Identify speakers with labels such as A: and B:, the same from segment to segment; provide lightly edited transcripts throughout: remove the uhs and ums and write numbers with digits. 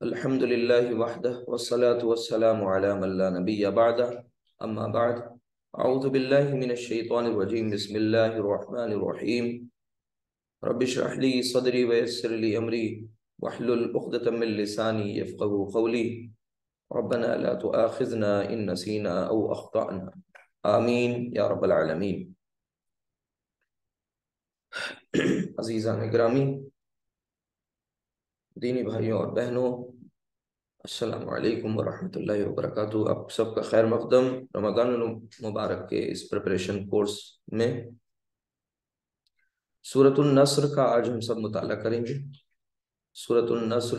A: الحمد لله وحده والصلاة والسلام على من لا نبي بعده أما بعد أعوذ بالله من الشيطان الرجيم بسم الله الرحمن الرحيم رب اشرح لي صدري ويسر لي أمري واحلل عقدة من لساني يفقهوا قولي ربنا لا تؤاخذنا إن نسينا أو أخطأنا آمين يا رب العالمين. عزیزان گرامی، دینی بھائیوں اور بہنوں، السلام علیکم ورحمۃ اللہ وبرکاتہ۔ آپ سب کا خیر مقدم رمضان المبارک کے اس پریپریشن کورس میں سورۃ النصر کا آج ہم سب مطالعہ کریں گے۔ سورۃ النصر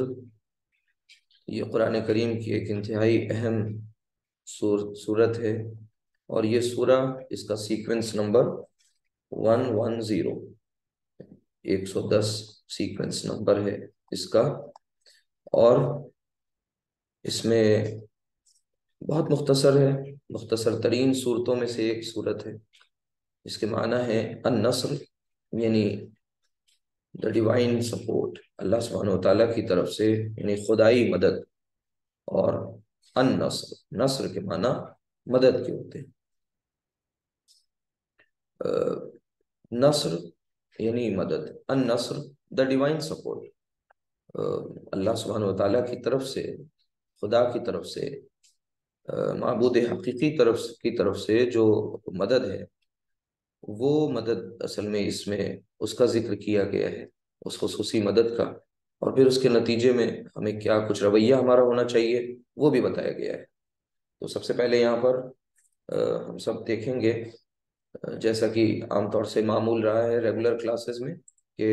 A: یہ قرآن کریم کی ایک انتہائی اہم سورت ہے، اور یہ سورہ اس کا سیکوینس نمبر 110 110 سیکوینس نمبر ہے اس کا، اور اس میں بہت مختصر ہے، مختصر ترین صورتوں میں سے ایک صورت ہے۔ اس کے معنی ہے النصر، یعنی the divine support، اللہ سبحانہ و تعالیٰ کی طرف سے یعنی خدائی مدد۔ اور النصر، نصر کے معنی مدد کے ہوتے ہیں۔ نصر یعنی مدد، النصر the divine support، اللہ سبحانہ و تعالیٰ کی طرف سے، خدا کی طرف سے، معبود حقیقی کی طرف سے جو مدد ہے، وہ مدد اصل میں اس میں اس کا ذکر کیا گیا ہے، اس خصوصی مدد کا، اور پھر اس کے نتیجے میں ہمیں کیا کچھ رویہ ہمارا ہونا چاہیے وہ بھی بتایا گیا ہے۔ تو سب سے پہلے یہاں پر ہم سب دیکھیں گے، جیسا کہ عام طور سے معمول رہا ہے ریگولر کلاسز میں، کہ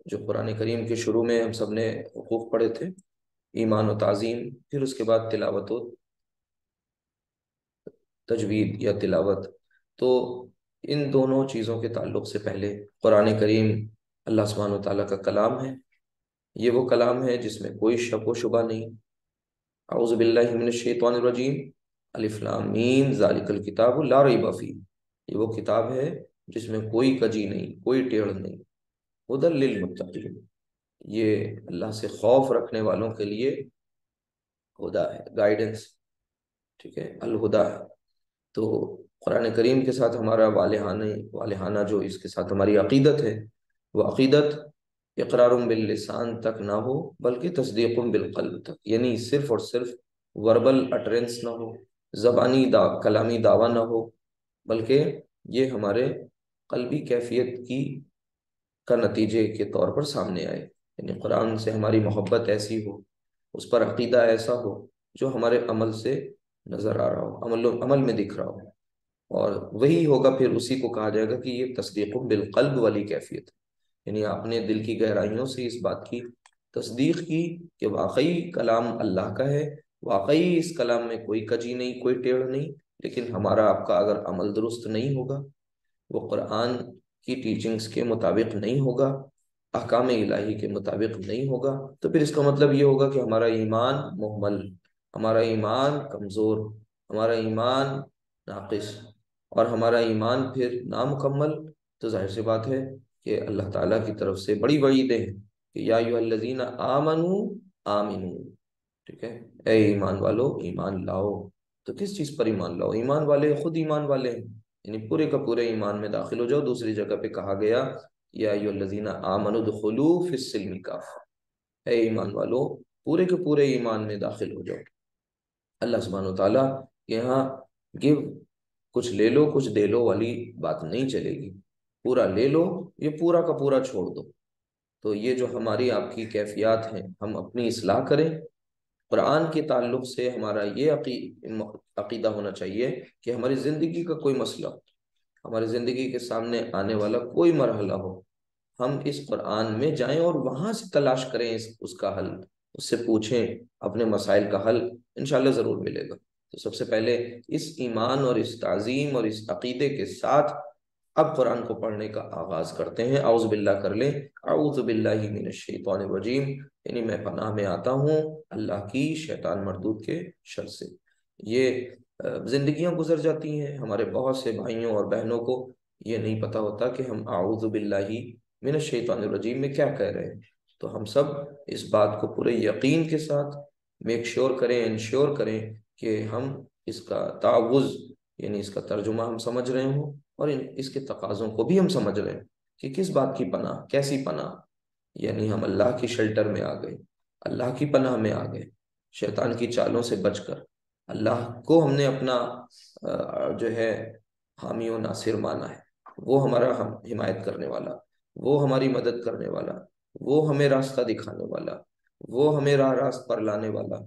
A: جو قرآن کریم کے شروع میں ہم سب نے حقوق پڑھے تھے، ایمان و تعظیم، پھر اس کے بعد تلاوت و تجوید یا تلاوت، تو ان دونوں چیزوں کے تعلق سے پہلے قرآن کریم اللہ سبحانہ و تعالیٰ کا کلام ہے۔ یہ وہ کلام ہے جس میں کوئی شک و شبہ نہیں۔ اعوذ باللہ من الشیطان الرجیم، الف لام میم ذالک الکتاب لا ریب فیہ، یہ وہ کتاب ہے جس میں کوئی کجی نہیں، کوئی ٹیڑھ نہیں۔ ہدی للمتقین، یہ اللہ سے خوف رکھنے والوں کے لیے ہدا ہے، گائیڈنس، ٹھیک ہے، الہدا ہے۔ تو قرآن کریم کے ساتھ ہمارا والہانہ جو اس کے ساتھ ہماری عقیدت ہے، وہ عقیدت اقرار باللسان تک نہ ہو، بلکہ تصدیق بالقلب تک، یعنی صرف اور صرف وربل اٹرنس نہ ہو، زبانی کلامی دعویٰ نہ ہو، بلکہ یہ ہمارے قلبی کیفیت کا نتیجے کے طور پر سامنے آئے، یعنی قرآن سے ہماری محبت ایسی ہو، اس پر عقیدہ ایسا ہو جو ہمارے عمل سے نظر آ رہا ہو، عمل میں دکھ رہا ہو، اور وہی ہوگا پھر اسی کو کہا جائے گا کہ یہ تصدیق بالقلب والی کیفیت ہے، یعنی آپ نے دل کی گہرائیوں سے اس بات کی تصدیق کی کہ واقعی کلام اللہ کا ہے، واقعی اس کلام میں کوئی کجی نہیں، کوئی ٹیڑھ نہیں، لیکن ہمارا آپ کا اگر عمل درست نہیں ہوگا، وہ قرآن کی ٹیچنگز کے مطابق نہیں ہوگا، احکام الہی کے مطابق نہیں ہوگا، تو پھر اس کا مطلب یہ ہوگا کہ ہمارا ایمان مہمل، ہمارا ایمان کمزور، ہمارا ایمان ناقص، اور ہمارا ایمان پھر نامکمل۔ تو ظاہر سی بات ہے کہ اللہ تعالیٰ کی طرف سے بڑی وعیدیں ہیں کہ یا ایھا الذین آمنوا آمنوا، ٹھیک ہے، اے ایمان والو ایمان لاؤ۔ تو کس چیز پر ایمان لاؤ؟ ایمان والے خود ایمان والے ہیں، یعنی پورے کا پورے ایمان میں داخل ہو جاؤ۔ دوسری جگہ پہ کہا گیا یا ایھا الذین آمنوا ادخلوا فی السلم کافہ، اے ایمان والو پورے کے پورے ایمان میں داخل ہو جاؤ۔ اللہ سبحانہ و تعالیٰ یہاں گیو، کچھ لے لو کچھ دے لو والی بات نہیں چلے گی، پورا لے لو، یہ پورا کا پورا چھوڑ دو۔ تو یہ جو ہماری آپ کی کیفیات ہیں، ہم اپنی اصلاح کریں۔ قرآن کے تعلق سے ہمارا یہ عقیدہ ہونا چاہیے کہ ہماری زندگی کا کوئی مسئلہ، ہماری زندگی کے سامنے آنے والا کوئی مرحلہ ہو، ہم اس قرآن میں جائیں اور وہاں سے تلاش کریں اس کا حل، اس سے پوچھیں، اپنے مسائل کا حل انشاءاللہ ضرور ملے گا۔ تو سب سے پہلے اس ایمان اور اس تعظیم اور اس عقیدے کے ساتھ اب قرآن کو پڑھنے کا آغاز کرتے ہیں۔ اعوذ باللہ کر لیں، اعوذ باللہ من الشیطان الرجیم، یعنی میں پناہ میں آتا ہوں اللہ کی شیطان مردود کے شر سے۔ یہ زندگیاں گزر جاتی ہیں، ہمارے بہت سے بھائیوں اور بہنوں کو یہ نہیں پتہ ہوتا کہ ہم اعوذ باللہ من الشیطان الرجیم میں کیا کہہ رہے ہیں۔ تو ہم سب اس بات کو پورے یقین کے ساتھ میک شور کریں، انشور کریں کہ ہم اس کا تعوض یعنی اس کا ترجمہ ہم سمجھ رہے ہوں، اور اس کے تقاضوں کو بھی ہم سمجھ رہے ہیں کہ کس بات کی پناہ، کیسی پناہ، یعنی ہم اللہ کی شیلٹر میں آ گئے، اللہ کی پناہ میں آ گئے، شیطان کی چالوں سے بچ کر اللہ کو ہم نے اپنا جو ہے حامی و ناصر مانا ہے، وہ ہمارا حمایت کرنے والا، وہ ہماری مدد کرنے والا، وہ ہمیں راستہ دکھانے والا، وہ ہمیں راہ راست پر لانے والا،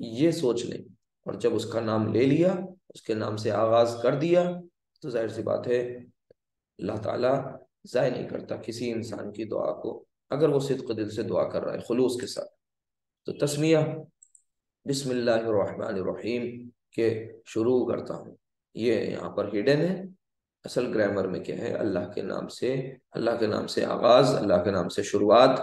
A: یہ سوچ لیں۔ اور جب اس کا نام لے لیا، اس کے نام سے آغاز کر دیا، تو ظاہر سی بات ہے اللہ تعالیٰ ضائع نہیں کرتا کسی انسان کی دعا کو، اگر وہ صدق دل سے دعا کر رہا ہے خلوص کے ساتھ۔ تو تسمیہ بسم اللہ الرحمن الرحیم کے شروع کرتا ہوں، یہ یہاں پر ہڈن ہے۔ اصل گرامر میں کیا ہے، اللہ کے نام سے، اللہ کے نام سے آغاز، اللہ کے نام سے شروعات،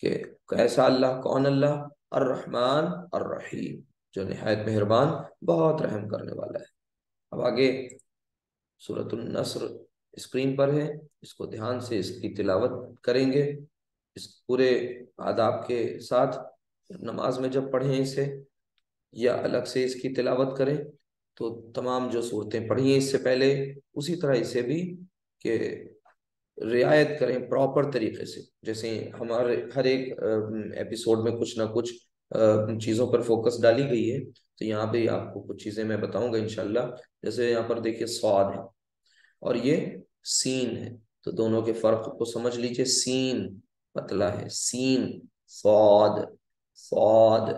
A: کہ کیسا اللہ، کون اللہ، الرحمن الرحیم، جو نہایت مہربان، بہت رحم کرنے والا ہے۔ اب آگے سورۃ النصر اسکرین پر ہے، اس کو دھیان سے اس کی تلاوت کریں گے اس پورے آداب کے ساتھ۔ نماز میں جب پڑھیں اسے یا الگ سے اس کی تلاوت کریں تو تمام جو صورتیں پڑھی ہیں اس سے پہلے، اسی طرح اسے بھی کہ رعایت کریں پراپر طریقے سے، جیسے ہمارے ہر ایک ایپیسوڈ میں کچھ نہ کچھ چیزوں پر فوکس ڈالی گئی ہے، تو یہاں پہ آپ کو کچھ چیزیں میں بتاؤں گا انشاءاللہ۔ جیسے یہاں پر دیکھیے صاد ہے اور یہ سین ہے، تو دونوں کے فرق کو سمجھ لیجئے۔ سین پتلا ہے، سین، صاد، صاد،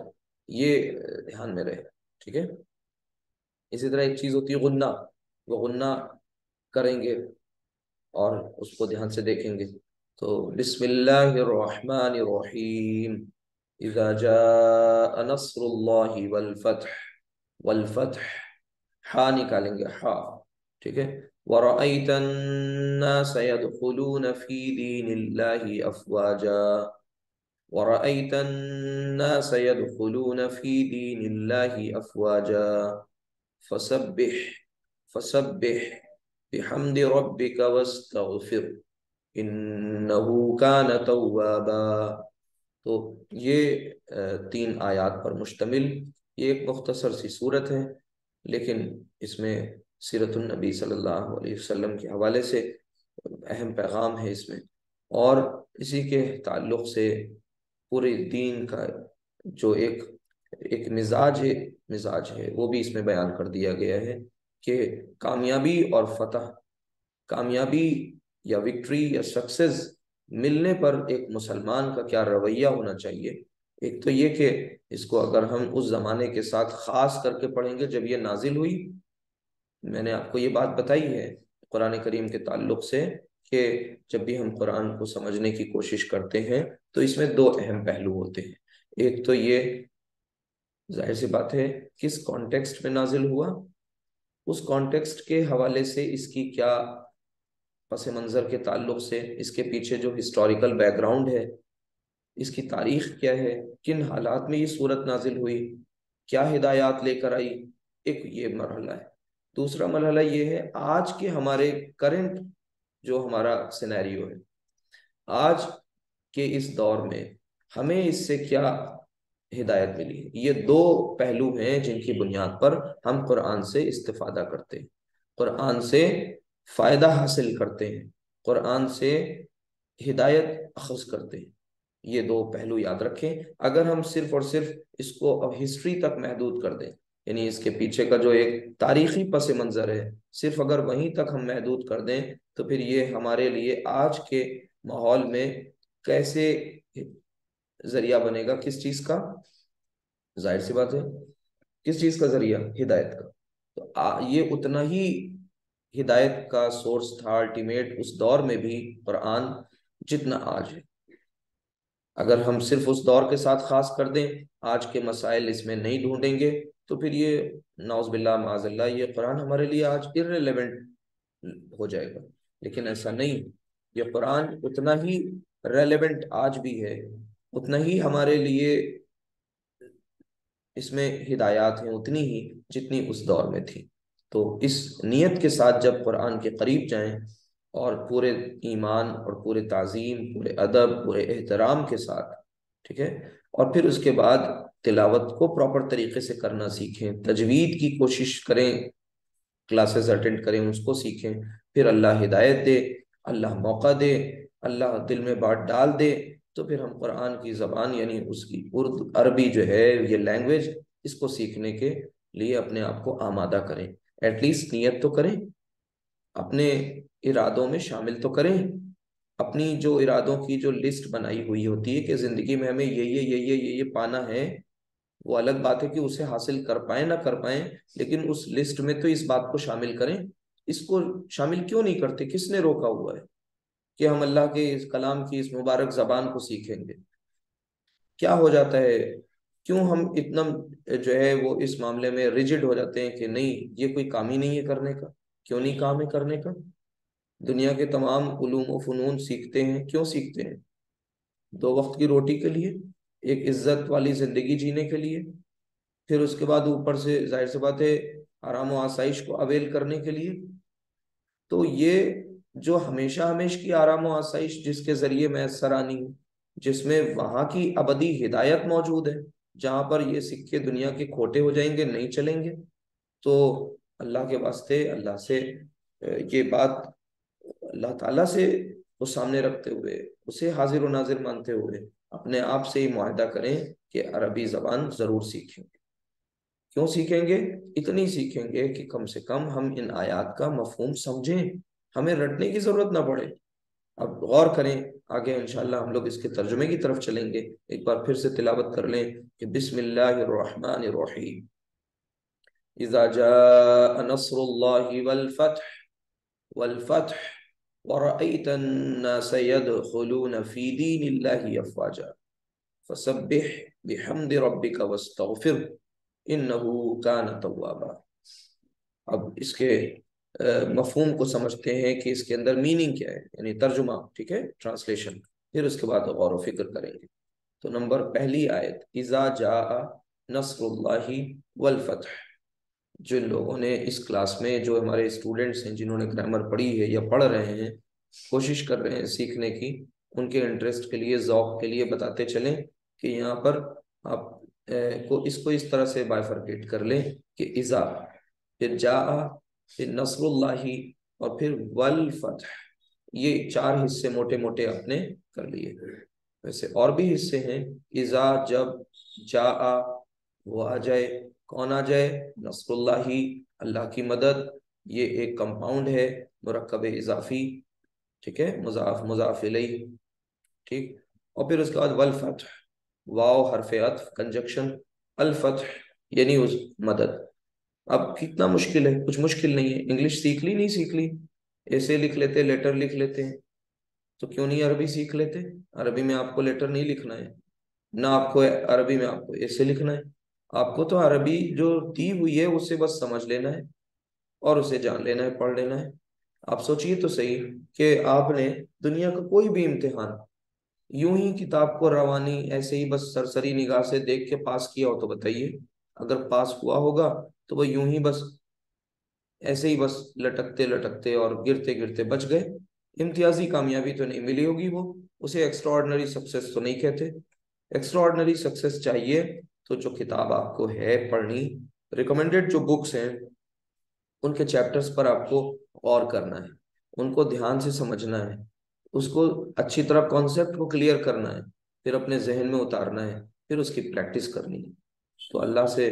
A: یہ دھیان میں رہے، ٹھیک ہے۔ اسی طرح ایک چیز ہوتی ہے غنہ، وہ غنہ کریں گے اور اس کو دھیان سے دیکھیں گے۔ تو بسم اللہ الرحمن الرحیم، اذا جاء نصر اللہ والفتح، والفتح، ہا نکالیں گے، ہا، ٹھیک ہے۔ وَرَأَيْتَ النَّاسَ يَدْخُلُونَ فِي دِينِ اللَّهِ أَفْوَاجًا، وَرَأَيْتَ النَّاسَ يَدْخُلُونَ فِي دِينِ اللَّهِ أَفْوَاجًا فَسَبِّحْ فَسَبِّحْ بِحَمْدِ رَبِّكَ وَاسْتَغْفِرْ إِنَّهُ كَانَ تَوَّابًا۔ تو یہ 3 آیات پر مشتمل یہ ایک مختصر سی صورت ہے، لیکن اس میں سیرت النبی صلی اللہ علیہ وسلم کے حوالے سے اہم پیغام ہے اس میں، اور اسی کے تعلق سے پورے دین کا جو ایک مزاج ہے وہ بھی اس میں بیان کر دیا گیا ہے کہ کامیابی اور فتح، کامیابی یا وکٹری یا سکسیس ملنے پر ایک مسلمان کا کیا رویہ ہونا چاہیے۔ ایک تو یہ کہ اس کو اگر ہم اس زمانے کے ساتھ خاص کر کے پڑھیں گے جب یہ نازل ہوئی، میں نے آپ کو یہ بات بتائی ہے قرآن کریم کے تعلق سے کہ جب بھی ہم قرآن کو سمجھنے کی کوشش کرتے ہیں تو اس میں 2 اہم پہلو ہوتے ہیں۔ ایک تو یہ ظاہر سی بات ہے کس کانٹیکسٹ میں نازل ہوا، اس کانٹیکسٹ کے حوالے سے اس کی کیا پس منظر کے تعلق سے اس کے پیچھے جو ہسٹوریکل بیک گراؤنڈ ہے، اس کی تاریخ کیا ہے، کن حالات میں یہ صورت نازل ہوئی، کیا ہدایات لے کر آئی، ایک یہ مرحلہ ہے۔ دوسرا مرحلہ یہ ہے آج کے ہمارے کرنٹ جو ہمارا سینیریو ہے، آج کے اس دور میں ہمیں اس سے کیا ہدایت ملی ہے۔ یہ 2 پہلو ہیں جن کی بنیاد پر ہم قرآن سے استفادہ کرتے ہیں، قرآن سے فائدہ حاصل کرتے ہیں، قرآن سے ہدایت اخذ کرتے ہیں۔ یہ 2 پہلو یاد رکھیں۔ اگر ہم صرف اور صرف اس کو اب ہسٹری تک محدود کر دیں، یعنی اس کے پیچھے کا جو ایک تاریخی پس منظر ہے صرف اگر وہیں تک ہم محدود کر دیں، تو پھر یہ ہمارے لیے آج کے ماحول میں کیسے ذریعہ بنے گا، کس چیز کا؟ ظاہر سی بات ہے کس چیز کا ذریعہ؟ ہدایت کا۔ تو یہ اتنا ہی ہدایت کا سورس تھا الٹیمیٹ اس دور میں بھی قرآن جتنا آج ہے۔ اگر ہم صرف اس دور کے ساتھ خاص کر دیں، آج کے مسائل اس میں نہیں ڈھونڈیں گے، تو پھر یہ نعوذ باللہ معاذ اللہ یہ قرآن ہمارے لیے آج irrelevant ہو جائے گا۔ لیکن ایسا نہیں، یہ قرآن اتنا ہی ریلیونٹ آج بھی ہے، اتنا ہی ہمارے لیے اس میں ہدایات ہیں اتنی ہی جتنی اس دور میں تھی۔ تو اس نیت کے ساتھ جب قرآن کے قریب جائیں اور پورے ایمان اور پورے تعظیم، پورے ادب، پورے احترام کے ساتھ، ٹھیک ہے؟ اور پھر اس کے بعد تلاوت کو پراپر طریقے سے کرنا سیکھیں، تجوید کی کوشش کریں، کلاسز اٹینڈ کریں، اس کو سیکھیں، پھر اللہ ہدایت دے، اللہ موقع دے، اللہ دل میں بات ڈال دے، تو پھر ہم قرآن کی زبان یعنی اس کی اردو عربی جو ہے یہ لینگویج، اس کو سیکھنے کے لیے اپنے آپ کو آمادہ کریں، ایٹ لیسٹ نیت تو کریں، اپنے ارادوں میں شامل تو کریں، اپنی جو ارادوں کی جو لسٹ بنائی ہوئی ہوتی ہے کہ زندگی میں ہمیں یہ پانا ہے، وہ الگ بات ہے کہ اسے حاصل کر پائیں نہ کر پائیں، لیکن اس لسٹ میں تو اس بات کو شامل کریں۔ اس کو شامل کیوں نہیں کرتے؟ کس نے روکا ہوا ہے کہ ہم اللہ کے اس کلام کی اس مبارک زبان کو سیکھیں گے؟ کیا ہو جاتا ہے؟ کیوں ہم اتنا جو ہے وہ اس معاملے میں ریجڈ ہو جاتے ہیں کہ نہیں یہ کوئی کام ہی نہیں ہے کرنے کا؟ کیوں نہیں کام ہے کرنے کا؟ دنیا کے تمام علوم و فنون سیکھتے ہیں، کیوں سیکھتے ہیں؟ 2 وقت کی روٹی کے لیے، ایک عزت والی زندگی جینے کے لیے، پھر اس کے بعد اوپر سے ظاہر سی بات ہے آرام و آسائش کو اویل کرنے کے لیے۔ تو یہ جو ہمیشہ ہمیش کی آرام و آسائش جس کے ذریعے میسر آنی، جس میں وہاں کی ابدی ہدایت موجود ہے، جہاں پر یہ سکے دنیا کے کھوٹے ہو جائیں گے، نہیں چلیں گے، تو اللہ کے واسطے اللہ سے یہ بات اللہ تعالیٰ سے وہ سامنے رکھتے ہوئے، اسے حاضر و ناظر مانتے ہوئے اپنے آپ سے ہی معاہدہ کریں کہ عربی زبان ضرور سیکھیں گے۔ کیوں سیکھیں گے؟ اتنی سیکھیں گے کہ کم سے کم ہم ان آیات کا مفہوم سمجھیں، ہمیں رٹنے کی ضرورت نہ پڑے۔ اب غور کریں، آگے انشاءاللہ ہم لوگ اس کے ترجمے کی طرف چلیں گے، ایک بار پھر سے تلاوت کر لیں کہ بسم اللہ الرحمن الرحیم، اذا جاء نصر اللہ والفتح ورأيت الناس يدخلون في دين الله أفواجا فسبح بحمد ربك واستغفر إنه كان توابا۔ اب اس کے مفہوم کو سمجھتے ہیں کہ اس کے اندر میننگ کیا ہے، یعنی ترجمہ، ٹھیک ہے، ٹرانسلیشن، پھر اس کے بعد غور و فکر کریں گے۔ تو نمبر پہلی آیت، اذا جاء نصر اللہ والفتح۔ جن لوگوں نے اس کلاس میں، جو ہمارے اسٹوڈنٹس ہیں جنہوں نے گرامر پڑھی ہے یا پڑھ رہے ہیں، کوشش کر رہے ہیں سیکھنے کی، ان کے انٹرسٹ کے لیے، ذوق کے لیے بتاتے چلیں کہ یہاں پر آپ کو اس طرح سے بائفرکیٹ کر لیں کہ اذا، پھر جاء، پھر نصر اللہ، اور پھر والفتح، یہ 4 حصے موٹے موٹے آپ نے کر لیے۔ ویسے اور بھی حصے ہیں، اذا جب، جاء وہ آ جائے، کون آ جائے؟ نصر اللہ، اللہ کی مدد، یہ ایک کمپاؤنڈ ہے، مرکب اضافی، ٹھیک ہے، مضاف مضاف الیہ، ٹھیک، اور پھر اس کے بعد والفتح، واو حرف عطف، کنجکشن، الفتح یعنی اس مدد۔ اب کتنا مشکل ہے؟ کچھ مشکل نہیں ہے، انگلش سیکھ لی نہیں سیکھ لی، ایسے لکھ لیتے، لیٹر لکھ لیتے ہیں، تو کیوں نہیں عربی سیکھ لیتے؟ عربی میں آپ کو لیٹر نہیں لکھنا ہے، نہ آپ کو عربی میں آپ کو ایسے لکھنا ہے، آپ کو تو عربی جو دی ہوئی ہے اسے بس سمجھ لینا ہے اور اسے جان لینا ہے، پڑھ لینا ہے۔ آپ سوچئے تو صحیح کہ آپ نے دنیا کا کوئی بھی امتحان یوں ہی کتاب کو روانی ایسے ہی بس سرسری نگاہ سے دیکھ کے پاس کیا ہو تو بتائیے؟ اگر پاس ہوا ہوگا تو وہ یوں ہی بس ایسے ہی بس لٹکتے لٹکتے اور گرتے گرتے بچ گئے، امتیازی کامیابی تو نہیں ملی ہوگی، وہ اسے ایکسٹرا آرڈنری سکسیس تو نہیں کہتے۔ ایکسٹرا آرڈنری سکسیس چاہیے تو جو کتاب آپ کو ہے پڑھنی، ریکمینڈڈ جو بکس ہیں ان کے چیپٹرز پر آپ کو غور کرنا ہے، ان کو دھیان سے سمجھنا ہے، اس کو اچھی طرح کانسیپٹ کو کلیئر کرنا ہے، پھر اپنے ذہن میں اتارنا ہے، پھر اس کی پریکٹس کرنی ہے۔ تو اللہ سے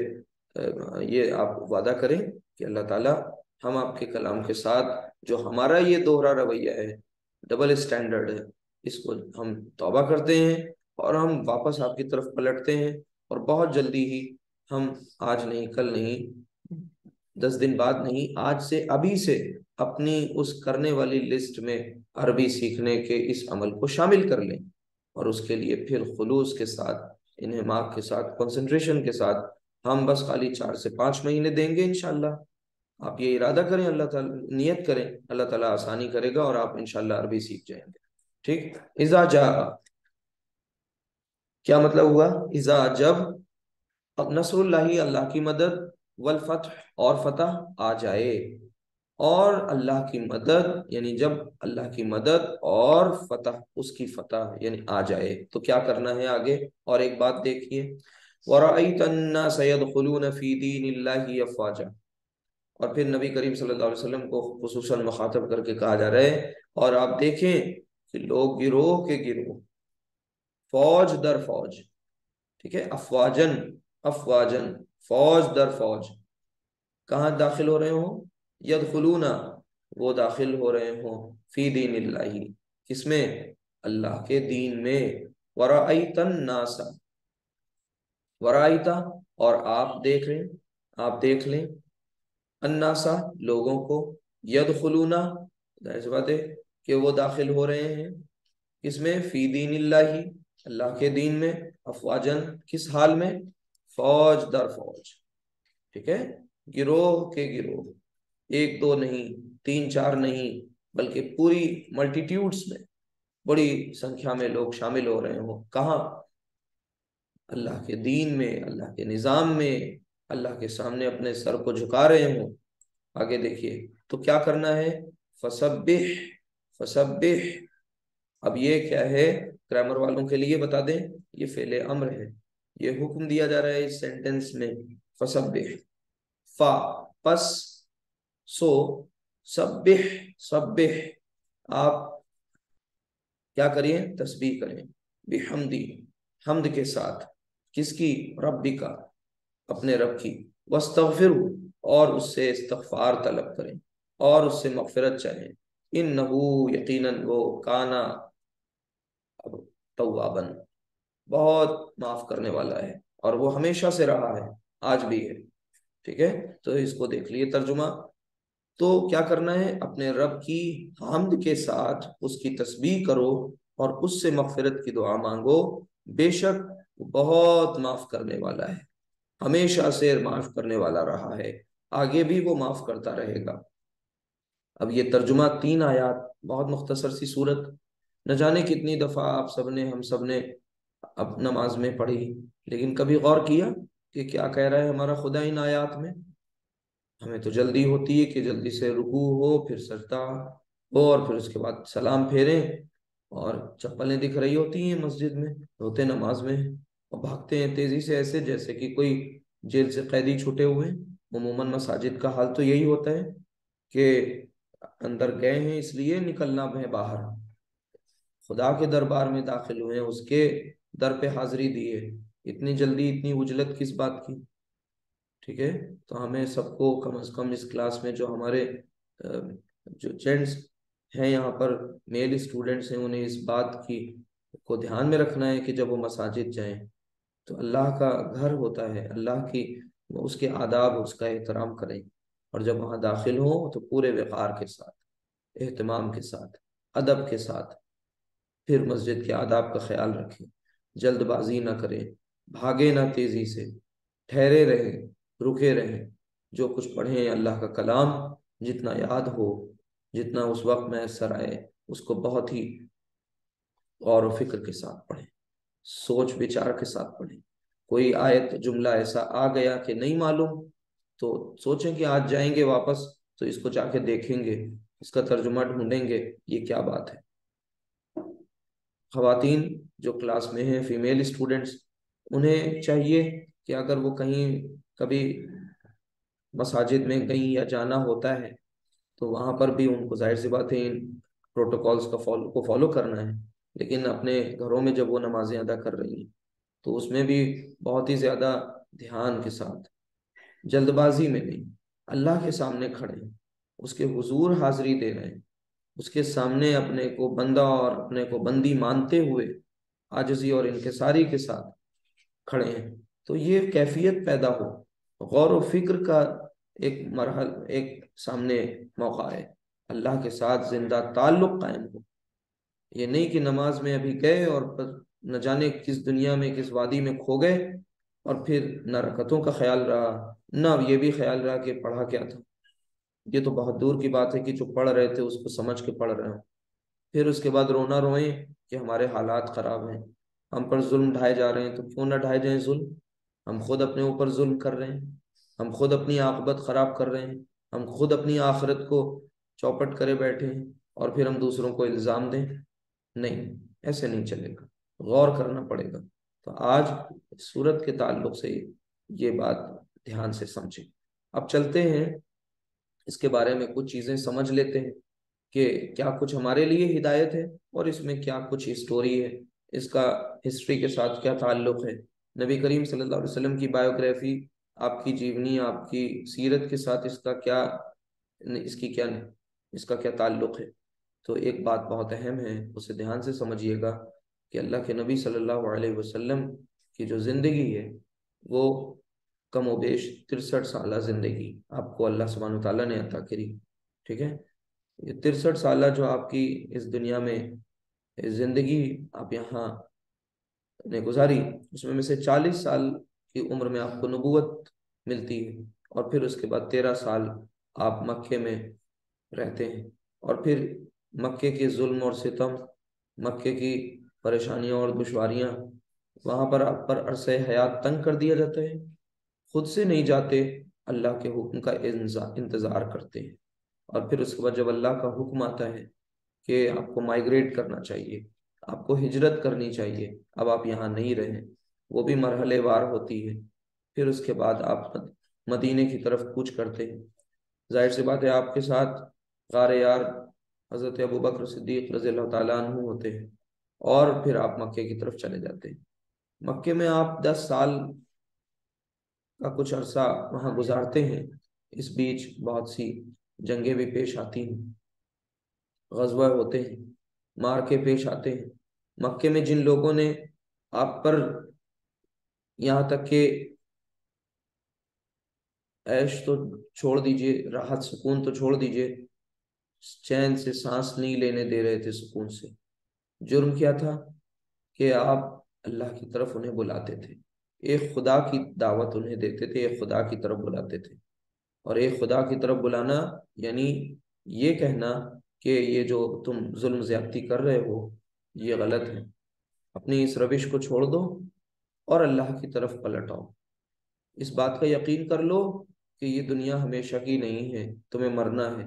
A: یہ آپ وعدہ کریں کہ اللہ تعالیٰ ہم آپ کے کلام کے ساتھ جو ہمارا یہ دوہرا رویہ ہے، ڈبل اسٹینڈرڈ ہے، اس کو ہم توبہ کرتے ہیں اور ہم واپس آپ کی طرف پلٹتے ہیں، اور بہت جلدی ہی ہم، آج نہیں، کل نہیں، 10 دن بعد نہیں، آج سے، ابھی سے اپنی اس کرنے والی لسٹ میں عربی سیکھنے کے اس عمل کو شامل کر لیں، اور اس کے لیے پھر خلوص کے ساتھ، انہماک کے ساتھ، کنسنٹریشن کے ساتھ ہم بس خالی 4 سے 5 مہینے دیں گے انشاءاللہ۔ آپ یہ ارادہ کریں، اللہ تعالیٰ نیت کریں، اللہ تعالیٰ آسانی کرے گا اور آپ انشاءاللہ عربی سیکھ جائیں گے، ٹھیک۔ اذا جاء، کیا مطلب ہوا؟ اذا جب، نصر اللہ، اللہ کی مدد، والفتح اور فتح آ جائے، اور اللہ کی مدد، یعنی جب اللہ کی مدد اور فتح، اس کی فتح یعنی آ جائے تو کیا کرنا ہے آگے؟ اور ایک بات دیکھیے، وَرَأَيْتَ النَّاسَ يَدْخُلُونَ فِي دِينِ اللَّهِ أَفْوَاجًا، اور پھر نبی کریم صلی اللہ علیہ وسلم کو خصوصاً مخاطب کر کے کہا جا رہا ہے، اور آپ دیکھیں کہ لوگ گروہ کے گروہ، فوج در فوج، ٹھیک ہے، افواجن، افواجن، فوج در فوج، کہاں داخل ہو رہے ہوں؟ یدخلون، وہ داخل ہو رہے ہوں، فی دین اللہ، کس میں؟ اللہ کے دین میں، ورائیت الناس، ورائیتا، اور آپ دیکھ رہے، آپ دیکھ لیں، الناسا، لوگوں کو، یدخلون، ظاہر سی بات ہے کہ وہ داخل ہو رہے ہیں کس میں؟ فی دین اللہ، اللہ کے دین میں، افواجن، کس حال میں؟ فوج در فوج، ٹھیک ہے، گروہ کے گروہ، ایک دو نہیں، تین چار نہیں، بلکہ پوری ملٹیٹیوڈز میں، بڑی سنکھیا میں لوگ شامل ہو رہے ہوں، کہاں؟ اللہ کے دین میں، اللہ کے نظام میں، اللہ کے سامنے اپنے سر کو جھکا رہے ہوں۔ آگے دیکھیے تو کیا کرنا ہے؟ فسبح، فسبح، اب یہ کیا ہے؟ گرامر والوں کے لیے بتا دیں، یہ فعل امر ہے، یہ حکم دیا جا رہا ہے اس سینٹنس میں، فسبح، فا، پس، سو، سبح، سبح، آپ کیا کریں؟ تسبیح کریں، بحمدی، حمد کے ساتھ، کس کی؟ ربی کا، اپنے رب کی، واستغفر، اور اس سے استغفار طلب کریں اور اس سے مغفرت چاہیں، انہو، یقیناً وہ، کانا، توابن، بہت معاف کرنے والا ہے، اور وہ ہمیشہ سے رہا ہے، آج بھی ہے، ٹھیک ہے۔ تو اس کو دیکھ لیے ترجمہ، تو کیا کرنا ہے؟ اپنے رب کی حمد کے ساتھ اس کی تسبیح کرو اور اس سے مغفرت کی دعا مانگو، بے شک وہ بہت معاف کرنے والا ہے، ہمیشہ سے معاف کرنے والا رہا ہے، آگے بھی وہ معاف کرتا رہے گا۔ اب یہ ترجمہ 3 آیات، بہت مختصر سی صورت، نہ جانے کتنی دفعہ آپ سب نے، ہم سب نے اب نماز میں پڑھی، لیکن کبھی غور کیا کہ کیا کہہ رہا ہے ہمارا خدا ان آیات میں؟ ہمیں تو جلدی ہوتی ہے کہ جلدی سے رکوع ہو، پھر سجدہ ہو، اور پھر اس کے بعد سلام پھیریں، اور چپلیں دکھ رہی ہوتی ہیں مسجد میں، ہوتے نماز میں، اور بھاگتے ہیں تیزی سے ایسے جیسے کہ کوئی جیل سے قیدی چھوٹے ہوئے۔ عموماً مساجد کا حال تو یہی ہوتا ہے کہ اندر گئے ہیں اس لیے نکلنا ہے باہر، خدا کے دربار میں داخل ہوئے ہیں، اس کے در پہ حاضری دی ہے، اتنی جلدی اتنی عجلت کس بات کی؟ ٹھیک ہے، تو ہمیں سب کو کم از کم اس کلاس میں جو ہمارے جو جینٹس ہیں یہاں پر، میل اسٹوڈنٹس ہیں، انہیں اس بات کی کو دھیان میں رکھنا ہے کہ جب وہ مساجد جائیں تو اللہ کا گھر ہوتا ہے، اللہ کی اس کے آداب، اس کا احترام کریں، اور جب وہاں داخل ہوں تو پورے وقار کے ساتھ، اہتمام کے ساتھ، ادب کے ساتھ، پھر مسجد کے آداب کا خیال رکھیں، جلد بازی نہ کریں، بھاگے نہ تیزی سے، ٹھہرے رہیں، رکے رہیں، جو کچھ پڑھیں اللہ کا کلام جتنا یاد ہو، جتنا اس وقت میسر آئے، اس کو بہت ہی غور و فکر کے ساتھ پڑھیں، سوچ بچار کے ساتھ پڑھیں۔ کوئی آیت جملہ ایسا آ گیا کہ نہیں معلوم، تو سوچیں کہ آج جائیں گے واپس تو اس کو جا کے دیکھیں گے، اس کا ترجمہ ڈھونڈیں گے، یہ کیا بات ہے۔ خواتین جو کلاس میں ہیں، فیمیل اسٹوڈنٹس، انہیں چاہیے کہ اگر وہ کہیں کبھی مساجد میں کہیں یا جانا ہوتا ہے تو وہاں پر بھی ان کو ظاہر سی بات ہے ان پروٹوکالز کا فالو کرنا ہے، لیکن اپنے گھروں میں جب وہ نمازیں ادا کر رہی ہیں تو اس میں بھی بہت ہی زیادہ دھیان کے ساتھ، جلد بازی میں نہیں، اللہ کے سامنے کھڑے ہیں، اس کے حضور حاضری دے رہے ہیں، اس کے سامنے اپنے کو بندہ اور اپنے کو بندی مانتے ہوئے عاجزی اور انکساری کے ساتھ کھڑے ہیں، تو یہ کیفیت پیدا ہو، غور و فکر کا ایک مرحل، ایک سامنے موقع ہے، اللہ کے ساتھ زندہ تعلق قائم ہو۔ یہ نہیں کہ نماز میں ابھی گئے اور نہ جانے کس دنیا میں، کس وادی میں کھو گئے، اور پھر نہ رکعتوں کا خیال رہا، نہ یہ بھی خیال رہا کہ پڑھا کیا تھا۔ یہ تو بہت دور کی بات ہے کہ جو پڑھ رہے تھے اس کو سمجھ کے پڑھ رہے ہوں، پھر اس کے بعد رونا روئیں کہ ہمارے حالات خراب ہیں، ہم پر ظلم ڈھائے جا رہے ہیں۔ تو کیوں نہ ڈھائے جائیں ظلم؟ ہم خود اپنے اوپر ظلم کر رہے ہیں، ہم خود اپنی عاقبت خراب کر رہے ہیں، ہم خود اپنی آخرت کو چوپٹ کرے بیٹھے ہیں اور پھر ہم دوسروں کو الزام دیں؟ نہیں، ایسے نہیں چلے گا، غور کرنا پڑے گا۔ تو آج سورت کے تعلق سے یہ بات دھیان سے سمجھیں۔ اب چلتے ہیں اس کے بارے میں کچھ چیزیں سمجھ لیتے ہیں کہ کیا کچھ ہمارے لیے ہدایت ہے اور اس میں کیا کچھ ہسٹوری ہے، اس کا ہسٹری کے ساتھ کیا تعلق ہے، نبی کریم صلی اللہ علیہ وسلم کی بایوگرافی، آپ کی جیونی، آپ کی سیرت کے ساتھ اس کا کیا، اس کا کیا تعلق ہے۔ تو ایک بات بہت اہم ہے، اسے دھیان سے سمجھیے گا کہ اللہ کے نبی صلی اللہ علیہ وسلم کی جو زندگی ہے وہ کم و بیش 63 سالہ زندگی آپ کو اللہ سبحانہ وتعالیٰ نے عطا کری، ٹھیک ہے۔ یہ 63 سالہ جو آپ کی اس دنیا میں زندگی آپ یہاں نے گزاری، اس میں سے 40 سال کی عمر میں آپ کو نبوت ملتی ہے، اور پھر اس کے بعد 13 سال آپ مکے میں رہتے ہیں، اور پھر مکے کے ظلم اور ستم، مکے کی پریشانیاں اور دشواریاں، وہاں پر آپ پر عرصہ حیات تنگ کر دیا جاتا ہے، خود سے نہیں جاتے، اللہ کے حکم کا انتظار کرتے ہیں، اور پھر اس کے بعد جب اللہ کا حکم آتا ہے کہ آپ کو مائیگریٹ کرنا چاہیے، آپ کو ہجرت کرنی چاہیے، اب آپ یہاں نہیں رہیں، وہ بھی مرحلے وار ہوتی ہے، پھر اس کے بعد آپ مدینے کی طرف کوچ کرتے ہیں۔ ظاہر سی بات ہے آپ کے ساتھ غار یار حضرت ابو بکر صدیق رضی اللہ تعالیٰ عنہ ہوتے ہیں، اور پھر آپ مکے کی طرف چلے جاتے ہیں۔ مکے میں آپ 10 سال کا کچھ عرصہ وہاں گزارتے ہیں، اس بیچ بہت سی جنگیں بھی پیش آتی ہیں، غزوہ ہوتے ہیں، مارکے پیش آتے ہیں۔ مکے میں جن لوگوں نے آپ پر یہاں تک کہ عیش تو چھوڑ دیجئے، راحت سکون تو چھوڑ دیجئے، چین سے سانس نہیں لینے دے رہے تھے سکون سے۔ جرم کیا تھا کہ آپ اللہ کی طرف انہیں بلاتے تھے، ایک خدا کی دعوت انہیں دیتے تھے، ایک خدا کی طرف بلاتے تھے، اور ایک خدا کی طرف بلانا یعنی یہ کہنا کہ یہ جو تم ظلم زیادتی کر رہے ہو یہ غلط ہے، اپنی اس روش کو چھوڑ دو اور اللہ کی طرف پلٹ آؤ۔ اس بات کا یقین کر لو کہ یہ دنیا ہمیشہ کی نہیں ہے، تمہیں مرنا ہے،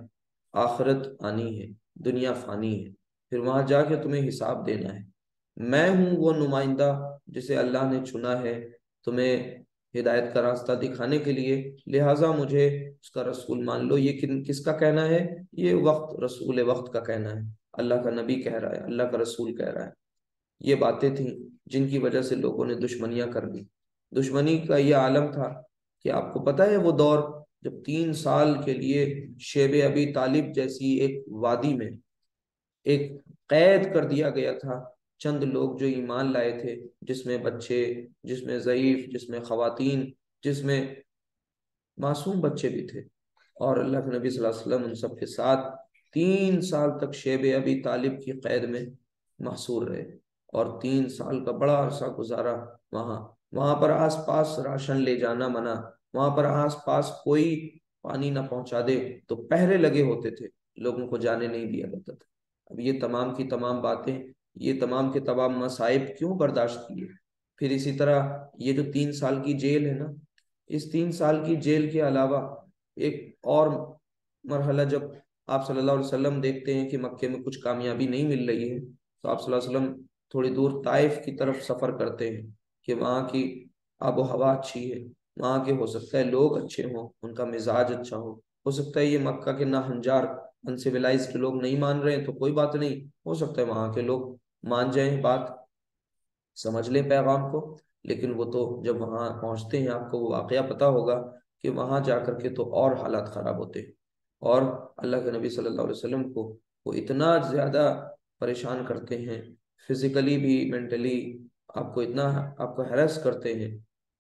A: آخرت آنی ہے، دنیا فانی ہے، پھر وہاں جا کے تمہیں حساب دینا ہے۔ میں ہوں وہ نمائندہ جسے اللہ نے چنا ہے تمہیں ہدایت کا راستہ دکھانے کے لیے، لہٰذا مجھے اس کا رسول مان لو۔ یہ کس کا کہنا ہے؟ یہ وقت، رسول وقت کا کہنا ہے، اللہ کا نبی کہہ رہا ہے، اللہ کا رسول کہہ رہا ہے۔ یہ باتیں تھیں جن کی وجہ سے لوگوں نے دشمنیاں کر دی۔ دشمنی کا یہ عالم تھا کہ آپ کو پتہ ہے وہ دور جب 3 سال کے لیے شیب ابی طالب جیسی ایک وادی میں ایک قید کر دیا گیا تھا چند لوگ جو ایمان لائے تھے، جس میں بچے، جس میں ضعیف، جس میں خواتین، جس میں معصوم بچے بھی تھے، اور اللہ کے نبی صلی اللہ علیہ وسلم ان سب کے ساتھ 3 سال تک شیب ابی طالب کی قید میں محصور رہے، اور 3 سال کا بڑا عرصہ گزارا وہاں پر آس پاس راشن لے جانا منع، وہاں پر آس پاس کوئی پانی نہ پہنچا دے تو پہرے لگے ہوتے تھے، لوگوں کو جانے نہیں دیا جاتا تھا۔ اب یہ تمام کی تمام باتیں، یہ تمام کے تمام مصائب کیوں برداشت کیے؟ پھر اسی طرح یہ جو 3 سال کی جیل ہے نا، اس 3 سال کی جیل کے علاوہ ایک اور مرحلہ، جب آپ صلی اللہ علیہ وسلم دیکھتے ہیں کہ مکے میں کچھ کامیابی نہیں مل رہی ہے تو آپ صلی اللہ علیہ وسلم تھوڑی دور طائف کی طرف سفر کرتے ہیں کہ وہاں کی آب و ہوا اچھی ہے، وہاں کے ہو سکتا ہے لوگ اچھے ہوں، ان کا مزاج اچھا ہو سکتا ہے یہ مکہ کے ناہنجار انسیویلائزڈ لوگ نہیں مان رہے ہیں تو کوئی بات نہیں، ہو سکتا ہے وہاں کے لوگ مان جائیں، بات سمجھ لیں پیغام کو۔ لیکن وہ تو جب وہاں پہنچتے ہیں آپ کو وہ واقعہ پتہ ہوگا کہ وہاں جا کر کے تو اور حالات خراب ہوتے ہیں، اور اللہ کے نبی صلی اللہ علیہ وسلم کو وہ اتنا زیادہ پریشان کرتے ہیں، فزیکلی بھی، مینٹلی آپ کو اتنا، آپ کو ہیرس کرتے ہیں،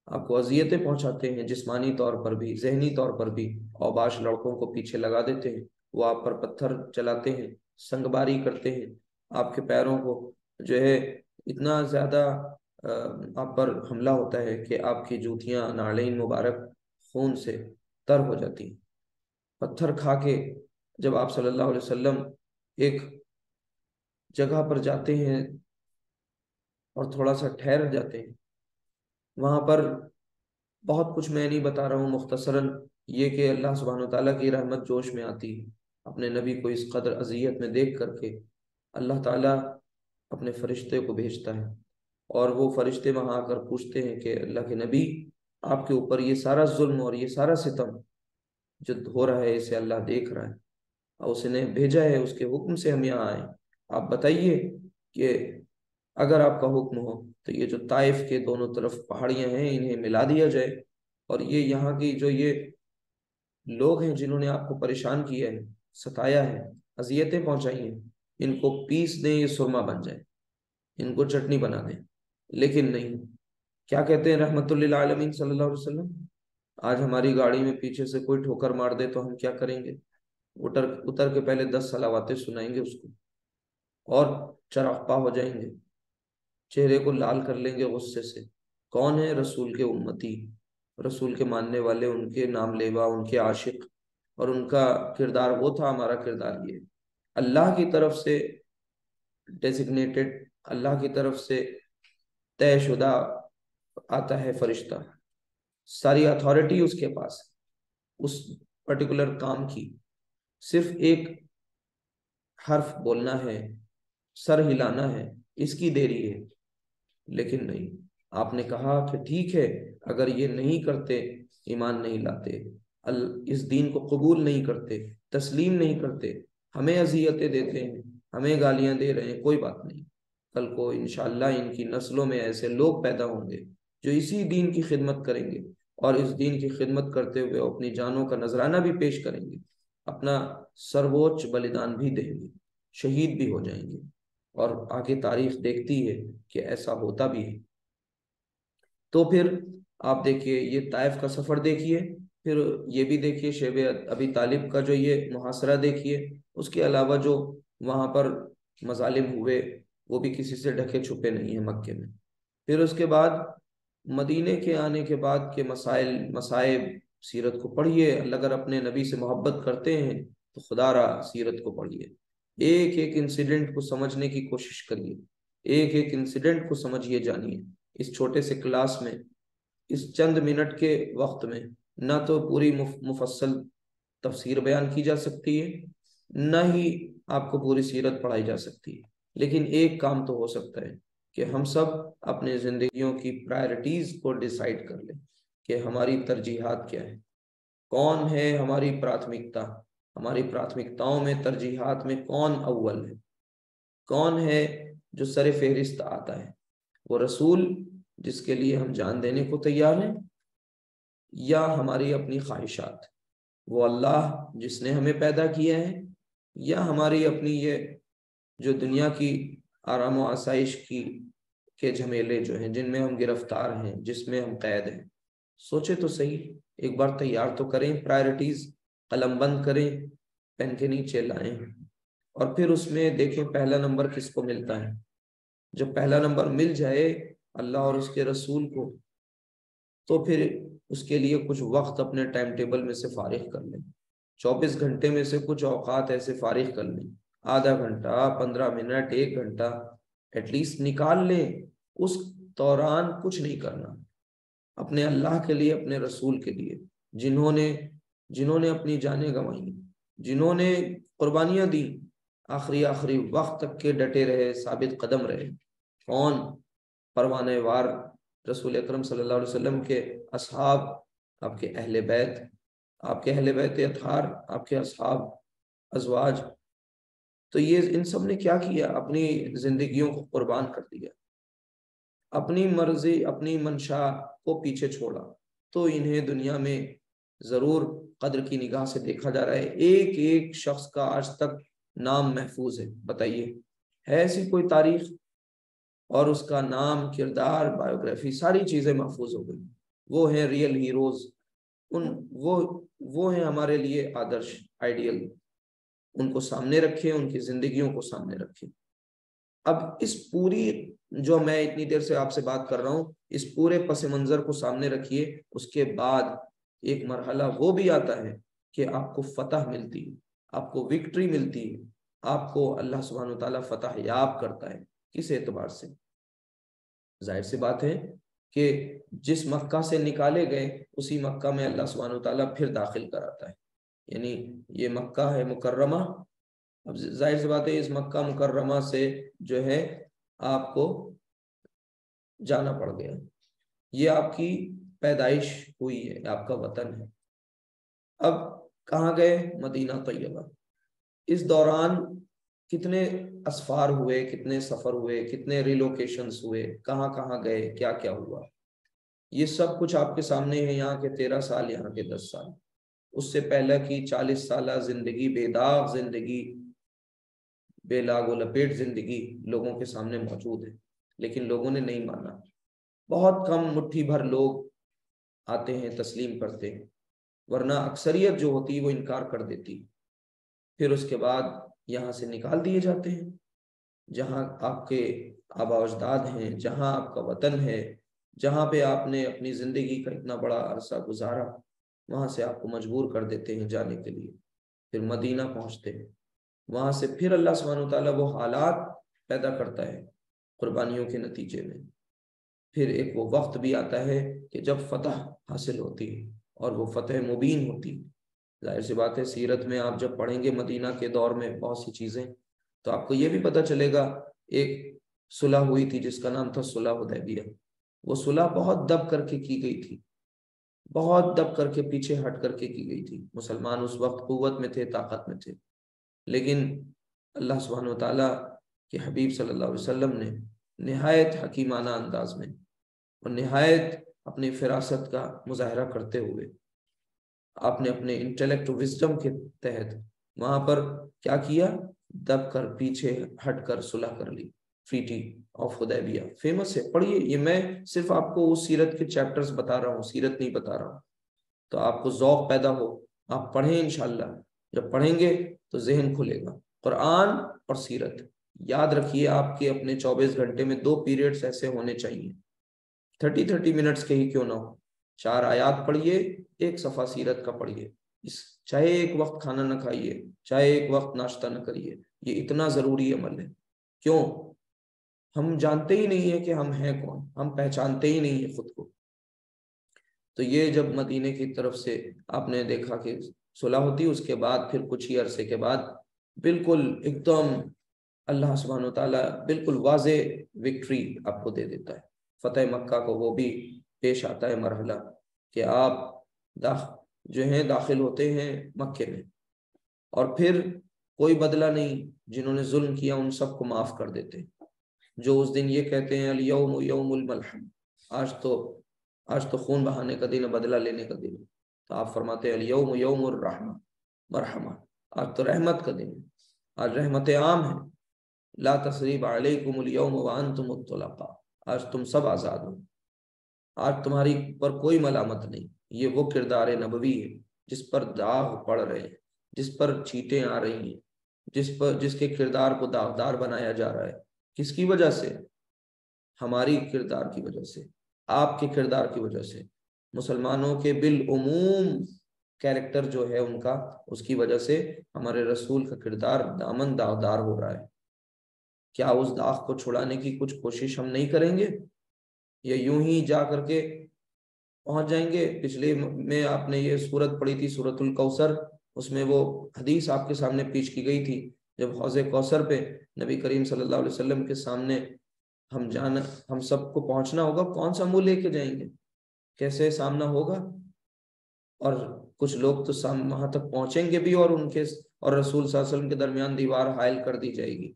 A: آپ کو اذیتیں پہنچاتے ہیں، جسمانی طور پر بھی، ذہنی طور پر بھی، اوباش لڑکوں کو پیچھے لگا دیتے ہیں، وہ آپ پر پتھر چلاتے ہیں، سنگباری کرتے ہیں، آپ کے پیروں کو جو ہے اتنا زیادہ آپ پر حملہ ہوتا ہے کہ آپ کی جوتیاں، نعلین مبارک خون سے تر ہو جاتی ہیں۔ پتھر کھا کے جب آپ صلی اللہ علیہ وسلم ایک جگہ پر جاتے ہیں اور تھوڑا سا ٹھہر جاتے ہیں، وہاں پر بہت کچھ میں نہیں بتا رہا ہوں، مختصراً یہ کہ اللہ سبحانہ وتعالیٰ کی رحمت جوش میں آتی ہے اپنے نبی کو اس قدر اذیت میں دیکھ کر کے۔ اللہ تعالیٰ اپنے فرشتے کو بھیجتا ہے اور وہ فرشتے وہاں آ کر پوچھتے ہیں کہ اللہ کے نبی، آپ کے اوپر یہ سارا ظلم اور یہ سارا ستم جو ہو رہا ہے اسے اللہ دیکھ رہا ہے اور اس نے بھیجا ہے، اس کے حکم سے ہم یہاں آئے۔ آپ بتائیے کہ اگر آپ کا حکم ہو تو یہ جو طائف کے دونوں طرف پہاڑیاں ہیں انہیں ملا دیا جائے، اور یہ یہاں کی جو یہ لوگ ہیں جنہوں نے آپ کو پریشان کیا ہے، ستایا ہے، اذیتیں پہنچائی ہیں، ان کو پیس دیں، یہ سرما بن جائے، ان کو چٹنی بنا دیں۔ لیکن نہیں، کیا کہتے ہیں رحمت للعالمین صلی اللہ علیہ وسلم؟ آج ہماری گاڑی میں پیچھے سے کوئی ٹھوکر مار دے تو ہم کیا کریں گے؟ اتر اتر کے پہلے 10 صلواتیں سنائیں گے اس کو اور چراغپا ہو جائیں گے، چہرے کو لال کر لیں گے غصے سے۔ کون ہے؟ رسول کے امتی، رسول کے ماننے والے، ان کے نام لیوا، ان کے عاشق، اور ان کا کردار وہ تھا، ہمارا کردار یہ۔ اللہ کی طرف سے ڈیزگنیٹڈ، اللہ کی طرف سے طے شدہ آتا ہے فرشتہ، ساری اتھارٹی اس کے پاس ہے اس پرٹیکولر کام کی، صرف ایک حرف بولنا ہے، سر ہلانا ہے، اس کی دیری ہے۔ لیکن نہیں، آپ نے کہا کہ ٹھیک ہے، اگر یہ نہیں کرتے، ایمان نہیں لاتے، اس دین کو قبول نہیں کرتے، تسلیم نہیں کرتے، ہمیں اذیتیں دیتے ہیں، ہمیں گالیاں دے رہے ہیں، کوئی بات نہیں، کل کو انشاءاللہ ان کی نسلوں میں ایسے لوگ پیدا ہوں گے جو اسی دین کی خدمت کریں گے، اور اس دین کی خدمت کرتے ہوئے اپنی جانوں کا نذرانہ بھی پیش کریں گے، اپنا سرووچ بلیدان بھی دیں گے، شہید بھی ہو جائیں گے، اور آگے تاریخ دیکھتی ہے کہ ایسا ہوتا بھی ہے۔ تو پھر آپ دیکھیے یہ طائف کا سفر دیکھیے، پھر یہ بھی دیکھیے شیب ابی طالب کا جو یہ محاصرہ دیکھیے، اس کے علاوہ جو وہاں پر مظالم ہوئے وہ بھی کسی سے ڈھکے چھپے نہیں ہیں مکے میں۔ پھر اس کے بعد مدینے کے آنے کے بعد کے مسائل مسائب، سیرت کو پڑھیے، اگر اپنے نبی سے محبت کرتے ہیں تو خدا را سیرت کو پڑھیے، ایک ایک انسیڈنٹ کو سمجھنے کی کوشش کریے، ایک ایک انسیڈنٹ کو سمجھیے، جانیے۔ اس چھوٹے سے کلاس میں، اس چند منٹ کے وقت میں نہ تو پوری مفصل تفسیر بیان کی جا سکتی ہے، نہ ہی آپ کو پوری سیرت پڑھائی جا سکتی ہے، لیکن ایک کام تو ہو سکتا ہے کہ ہم سب اپنے زندگیوں کی پرائرٹیز کو ڈیسائیڈ کر لیں کہ ہماری ترجیحات کیا ہے، کون ہے ہماری پراتھمکتا، ہماری پراتھمکتاؤں میں، ترجیحات میں کون اول ہے، کون ہے جو سر فہرست آتا ہے؟ وہ رسول جس کے لیے ہم جان دینے کو تیار ہیں، یا ہماری اپنی خواہشات؟ وہ اللہ جس نے ہمیں پیدا کیا ہے، یا ہماری اپنی یہ جو دنیا کی آرام و آسائش کے جھمیلے جو ہیں جن میں ہم گرفتار ہیں، جس میں ہم قید ہیں؟ سوچے تو صحیح، ایک بار تیار تو کریں پرائرٹیز، قلم بند کریں، پین کے نیچے لائیں، اور پھر اس میں دیکھیں پہلا نمبر کس کو ملتا ہے۔ جب پہلا نمبر مل جائے اللہ اور اس کے رسول کو، تو پھر اس کے لیے کچھ وقت اپنے ٹائم ٹیبل میں سے فارغ کر لیں، 24 گھنٹے میں سے کچھ اوقات ایسے فارغ کر لیں، آدھا گھنٹہ، 15 منٹ، 1 گھنٹہ ایٹ لیسٹ نکال لیں۔ اس دوران کچھ نہیں کرنا، اپنے اللہ کے لیے، اپنے رسول کے لیے، جنہوں نے اپنی جانیں گنوائیں، جنہوں نے قربانیاں دی، آخری وقت تک کے ڈٹے رہے، ثابت قدم رہے۔ کون؟ پروانہ وار رسول اکرم صلی اللہ علیہ وسلم کے اصحاب، آپ کے اہل بیت، آپ کے اہل بیت اطہار، آپ کے اصحاب، ازواج۔ تو یہ ان سب نے کیا کیا؟ اپنی زندگیوں کو قربان کر دیا، اپنی مرضی، اپنی منشا کو پیچھے چھوڑا، تو انہیں دنیا میں ضرور قدر کی نگاہ سے دیکھا جا رہا ہے۔ ایک ایک شخص کا آج تک نام محفوظ ہے، بتائیے ہے ایسی کوئی تاریخ؟ اور اس کا نام، کردار، بایوگرافی، ساری چیزیں محفوظ ہو گئی۔ وہ ہیں ریئل ہیروز، وہ ہیں ہمارے لیے آدرش، آئیڈیل۔ ان کو سامنے رکھیں، ان کی زندگیوں کو سامنے رکھیں۔ اب اس پوری جو میں اتنی دیر سے آپ سے بات کر رہا ہوں، اس پورے پس منظر کو سامنے رکھیے۔ اس کے بعد ایک مرحلہ وہ بھی آتا ہے کہ آپ کو فتح ملتی ہے، آپ کو وکٹری ملتی ہے، آپ کو اللہ سبحانہ وتعالیٰ فتح یاب کرتا ہے۔ کس اعتبار سے؟ ظاہر سی بات ہے کہ جس مکہ سے نکالے گئے اسی مکہ میں اللہ سبحانہ وتعالیٰ پھر داخل کراتا ہے. یعنی یہ مکہ ہے مکرمہ. اب ظاہر سی بات ہے اس مکہ مکرمہ سے جو ہے آپ کو جانا پڑ گیا. یہ آپ کی پیدائش ہوئی ہے, آپ کا وطن ہے. اب کہاں گئے؟ مدینہ طیبہ. اس دوران کتنے اسفار ہوئے, کتنے سفر ہوئے, کتنے ریلوکیشنز ہوئے, کہاں کہاں گئے, کیا کیا ہوا, یہ سب کچھ آپ کے سامنے ہے. یہاں کے 13 سال, یہاں کے 10 سال, اس سے پہلے کی 40 سالہ زندگی, بے داغ زندگی, بے لاگ و لپیٹ زندگی لوگوں کے سامنے موجود ہے. لیکن لوگوں نے نہیں مانا. بہت کم مٹھی بھر لوگ آتے ہیں, تسلیم کرتے ہیں, ورنہ اکثریت جو ہوتی وہ انکار کر دیتی. پھر اس کے بعد یہاں سے نکال دیے جاتے ہیں. جہاں آپ کے آبا و اجداد ہیں, جہاں آپ کا وطن ہے, جہاں پہ آپ نے اپنی زندگی کا اتنا بڑا عرصہ گزارا, وہاں سے آپ کو مجبور کر دیتے ہیں جانے کے لیے. پھر مدینہ پہنچتے ہیں. وہاں سے پھر اللہ سبحانہ وتعالیٰ وہ حالات پیدا کرتا ہے قربانیوں کے نتیجے میں. پھر ایک وہ وقت بھی آتا ہے کہ جب فتح حاصل ہوتی ہے, اور وہ فتح مبین ہوتی. ظاہر سی بات ہے سیرت میں آپ جب پڑھیں گے مدینہ کے دور میں بہت سی چیزیں, تو آپ کو یہ بھی پتہ چلے گا. ایک صلح ہوئی تھی جس کا نام تھا صلح حدیبیہ. وہ صلح بہت دب کر کے کی گئی تھی, بہت دب کر کے, پیچھے ہٹ کر کے کی گئی تھی. مسلمان اس وقت قوت میں تھے, طاقت میں تھے, لیکن اللہ سبحانہ وتعالیٰ کے حبیب صلی اللہ علیہ وسلم نے نہایت حکیمانہ انداز میں اور نہایت اپنی فراست کا مظاہرہ کرتے ہوئے آپ نے اپنے انٹلیکٹ وزڈم کے تحت وہاں پر کیا کیا؟ دب کر, پیچھے ہٹ کر صلح کر لی. ٹریٹی آف حدیبیہ فیمس ہے, پڑھیے. یہ میں صرف آپ کو اس سیرت کے چیپٹرز بتا رہا ہوں, سیرت نہیں بتا رہا ہوں, تو آپ کو ذوق پیدا ہو. آپ پڑھیں انشاءاللہ. جب پڑھیں گے تو ذہن کھلے گا. قرآن اور سیرت یاد رکھیے, آپ کے اپنے 24 گھنٹے میں 2 پیریڈز ایسے ہونے چاہیے, 30 منٹس کے ہی کیوں نہ ہو. 4 آیات پڑھیے, 1 صفحہ سیرت کا پڑھیے. چاہے ایک وقت کھانا نہ کھائیے, چاہے ایک وقت ناشتہ نہ کریے, یہ اتنا ضروری عمل ہے. کیوں؟ ہم جانتے ہی نہیں ہیں کہ ہم ہیں کون, ہم پہچانتے ہی نہیں ہیں خود کو. تو یہ جب مدینے کی طرف سے آپ نے دیکھا کہ صلح ہوتی, اس کے بعد پھر کچھ ہی عرصے کے بعد بالکل ایک دم اللہ سبحانہ وتعالیٰ بالکل واضح وکٹری آپ کو دے دیتا ہے. فتح مکہ کو وہ بھی پیش آتا ہے مرحلہ کہ آپ جو ہیں داخل ہوتے ہیں مکے میں, اور پھر کوئی بدلہ نہیں. جنہوں نے ظلم کیا ان سب کو معاف کر دیتے, جو اس دن یہ کہتے ہیں الیوم یوم الملحم, آج تو خون بہانے کا دن ہے, بدلہ لینے کا دن ہے. تو آپ فرماتے ہیں الیوم یوم الرحمہ مرحمہ, آج تو رحمت کا دن ہے, آج رحمت عام ہے. لا تثریب علیکم الیوم وانتم الطلقاء, آج تم سب آزاد ہو, آج تمہاری پر کوئی ملامت نہیں. یہ وہ کردار نبوی ہے جس پر داغ پڑ رہے ہیں, جس پر چیٹیں آ رہی ہیں, جس کے کردار کو داغدار بنایا جا رہا ہے. کس کی وجہ سے؟ ہماری کردار کی وجہ سے, آپ کے کردار کی وجہ سے. مسلمانوں کے بالعموم کیریکٹر جو ہے ان کا, اس کی وجہ سے ہمارے رسول کا کردار دامن داغدار ہو رہا ہے. کیا اس داغ کو چھڑانے کی کچھ کوشش ہم نہیں کریں گے, یا یوں ہی جا کر کے پہنچ جائیں گے؟ پچھلے میں آپ نے یہ سورت پڑھی تھی, سورت الکوثر, اس میں وہ حدیث آپ کے سامنے پیش کی گئی تھی جب حوض کوثر پہ نبی کریم صلی اللہ علیہ وسلم کے سامنے ہم سب کو پہنچنا ہوگا, کون سا منہ لے کے جائیں گے, کیسے سامنا ہوگا؟ اور کچھ لوگ تو وہاں تک پہنچیں گے بھی, اور ان کے اور رسول صلی اللہ علیہ وسلم کے درمیان دیوار حائل کر دی جائے گی,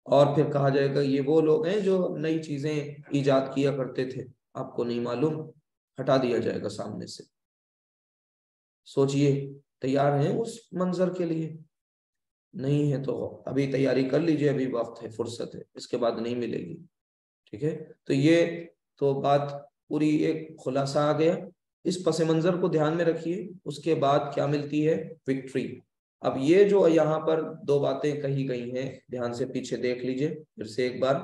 A: اور پھر کہا جائے گا یہ وہ لوگ ہیں جو نئی چیزیں ایجاد کیا کرتے تھے, آپ کو نہیں معلوم, ہٹا دیا جائے گا سامنے سے. سوچئے, تیار ہیں اس منظر کے لیے؟ نہیں ہے تو ابھی تیاری کر لیجئے, ابھی وقت ہے, فرصت ہے, اس کے بعد نہیں ملے گی. ٹھیک ہے, تو یہ تو بات پوری ایک خلاصہ آ گیا. اس پس منظر کو دھیان میں رکھیے. اس کے بعد کیا ملتی ہے؟ وکٹری. اب یہ جو یہاں پر 2 باتیں کہی گئی ہیں, دھیان سے پیچھے دیکھ لیجئے پھر سے ایک بار,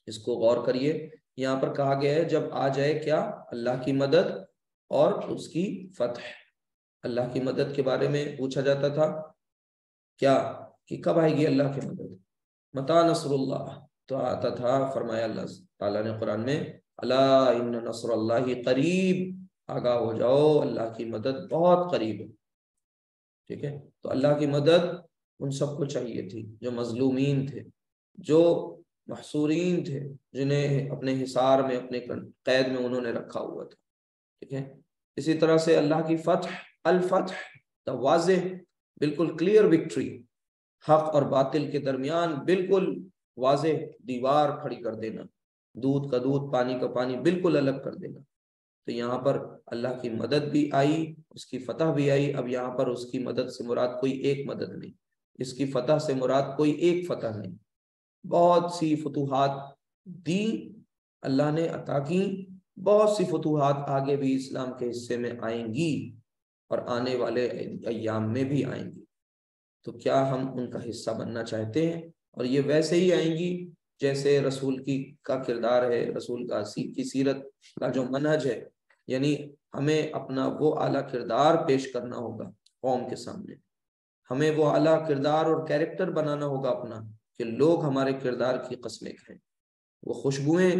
A: اس کو غور کریے. یہاں پر کہا گیا ہے جب آ جائے کیا؟ اللہ کی مدد اور اس کی فتح. اللہ کی مدد کے بارے میں پوچھا جاتا تھا کیا کہ کب آئے گی اللہ کی مدد؟ متى نصر اللہ؟ تو آتا تھا, فرمایا اللہ تعالیٰ نے قرآن میں الا ان نصر اللہ قریب، آگاہ ہو جاؤ اللہ کی مدد بہت قریب ہے۔ ٹھیک ہے، تو اللہ کی مدد ان سب کو چاہیے تھی جو مظلومین تھے، جو محصورین تھے، جنہیں اپنے حصار میں، اپنے قید میں انہوں نے رکھا ہوا تھا۔ ٹھیک ہے، اسی طرح سے اللہ کی فتح، الفتح، دا واضح، بالکل کلیئر وکٹری، حق اور باطل کے درمیان بالکل واضح دیوار کھڑی کر دینا، دودھ کا دودھ، پانی کا پانی بالکل الگ کر دینا۔ تو یہاں پر اللہ کی مدد بھی آئی، اس کی فتح بھی آئی۔ اب یہاں پر اس کی مدد سے مراد کوئی ایک مدد نہیں، اس کی فتح سے مراد کوئی ایک فتح نہیں، بہت سی فتوحات دی اللہ نے، عطا کی، بہت سی فتوحات آگے بھی اسلام کے حصے میں آئیں گی اور آنے والے ایام میں بھی آئیں گی۔ تو کیا ہم ان کا حصہ بننا چاہتے ہیں؟ اور یہ ویسے ہی آئیں گی جیسے رسول کا کردار ہے، رسول کی سیرت کا جو منہج ہے، یعنی ہمیں اپنا وہ اعلیٰ کردار پیش کرنا ہوگا قوم کے سامنے، ہمیں وہ اعلیٰ کردار اور کیریکٹر بنانا ہوگا اپنا، کہ لوگ ہمارے کردار کی قسمیں کھائیں، وہ خوشبوئیں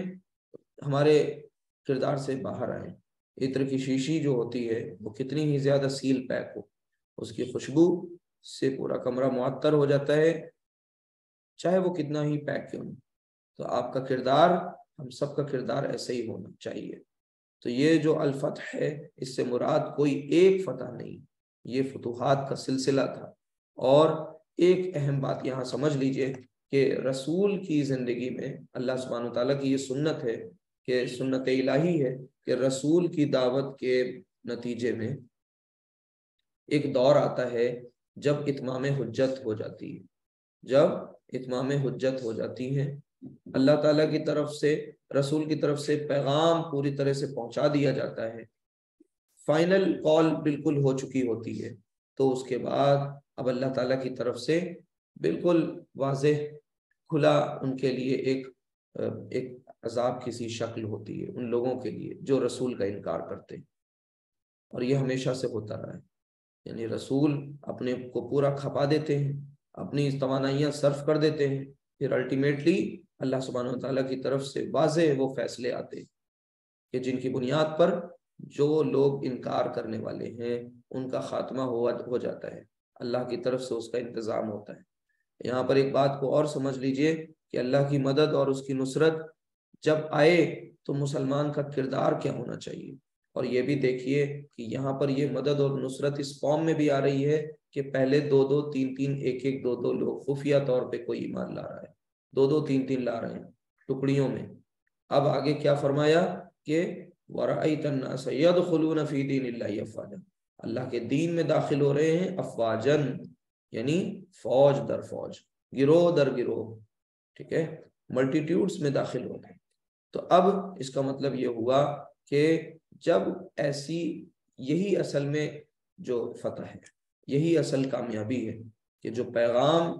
A: ہمارے کردار سے باہر آئیں۔ عطر کی شیشی جو ہوتی ہے وہ کتنی ہی زیادہ سیل پیک ہو، اس کی خوشبو سے پورا کمرہ معطر ہو جاتا ہے، چاہے وہ کتنا ہی پیک کیوں نہیں۔ تو آپ کا کردار، ہم سب کا کردار ایسے ہی ہونا چاہیے۔ تو یہ جو الفتح ہے، اس سے مراد کوئی ایک فتح نہیں، یہ فتوحات کا سلسلہ تھا۔ اور ایک اہم بات یہاں سمجھ لیجئے کہ رسول کی زندگی میں اللہ سبحانہ وتعالیٰ کی یہ سنت ہے، کہ سنت الہی ہے کہ رسول کی دعوت کے نتیجے میں ایک دور آتا ہے جب اتمام حجت ہو جاتی ہے، جب اتمام حجت ہو جاتی ہے، اللہ تعالیٰ کی طرف سے، رسول کی طرف سے پیغام پوری طرح سے پہنچا دیا جاتا ہے، فائنل کال بالکل ہو چکی ہوتی ہے، تو اس کے بعد اب اللہ تعالیٰ کی طرف سے بالکل واضح کھلا ان کے لیے ایک عذاب کی سی شکل ہوتی ہے ان لوگوں کے لیے جو رسول کا انکار کرتے ہیں۔ اور یہ ہمیشہ سے ہوتا رہا ہے، یعنی رسول اپنے کو پورا کھپا دیتے ہیں، اپنی توانائیاں صرف کر دیتے ہیں، پھر الٹیمیٹلی اللہ سبحانہ وتعالیٰ کی طرف سے واضح وہ فیصلے آتے ہیں کہ جن کی بنیاد پر جو لوگ انکار کرنے والے ہیں ان کا خاتمہ ہو جاتا ہے، اللہ کی طرف سے اس کا انتظام ہوتا ہے۔ یہاں پر ایک بات کو اور سمجھ لیجئے کہ اللہ کی مدد اور اس کی نصرت جب آئے تو مسلمان کا کردار کیا ہونا چاہیے۔ اور یہ بھی دیکھیے کہ یہاں پر یہ مدد اور نصرت اس قوم میں بھی آ رہی ہے کہ پہلے 2-2 3-3 1-1 2-2 لوگ خفیہ طور پہ کوئی ایمان لا رہا ہے، 2-2 3-3 لا رہے ہیں ٹکڑیوں میں۔ اب آگے کیا فرمایا کہ وَرَأَيْتَ النَّاسَ يَدْخُلُونَ فِي دِينِ اللَّهِ أَفْوَاجًا، اللہ کے دین میں داخل ہو رہے ہیں افواجن، یعنی فوج در فوج، گروہ در گروہ، ٹھیک ہے، ملٹیٹیوڈز میں داخل ہو گئے۔ تو اب اس کا مطلب یہ ہوا کہ جب ایسی، یہی اصل میں جو فتح ہے، یہی اصل کامیابی ہے کہ جو پیغام،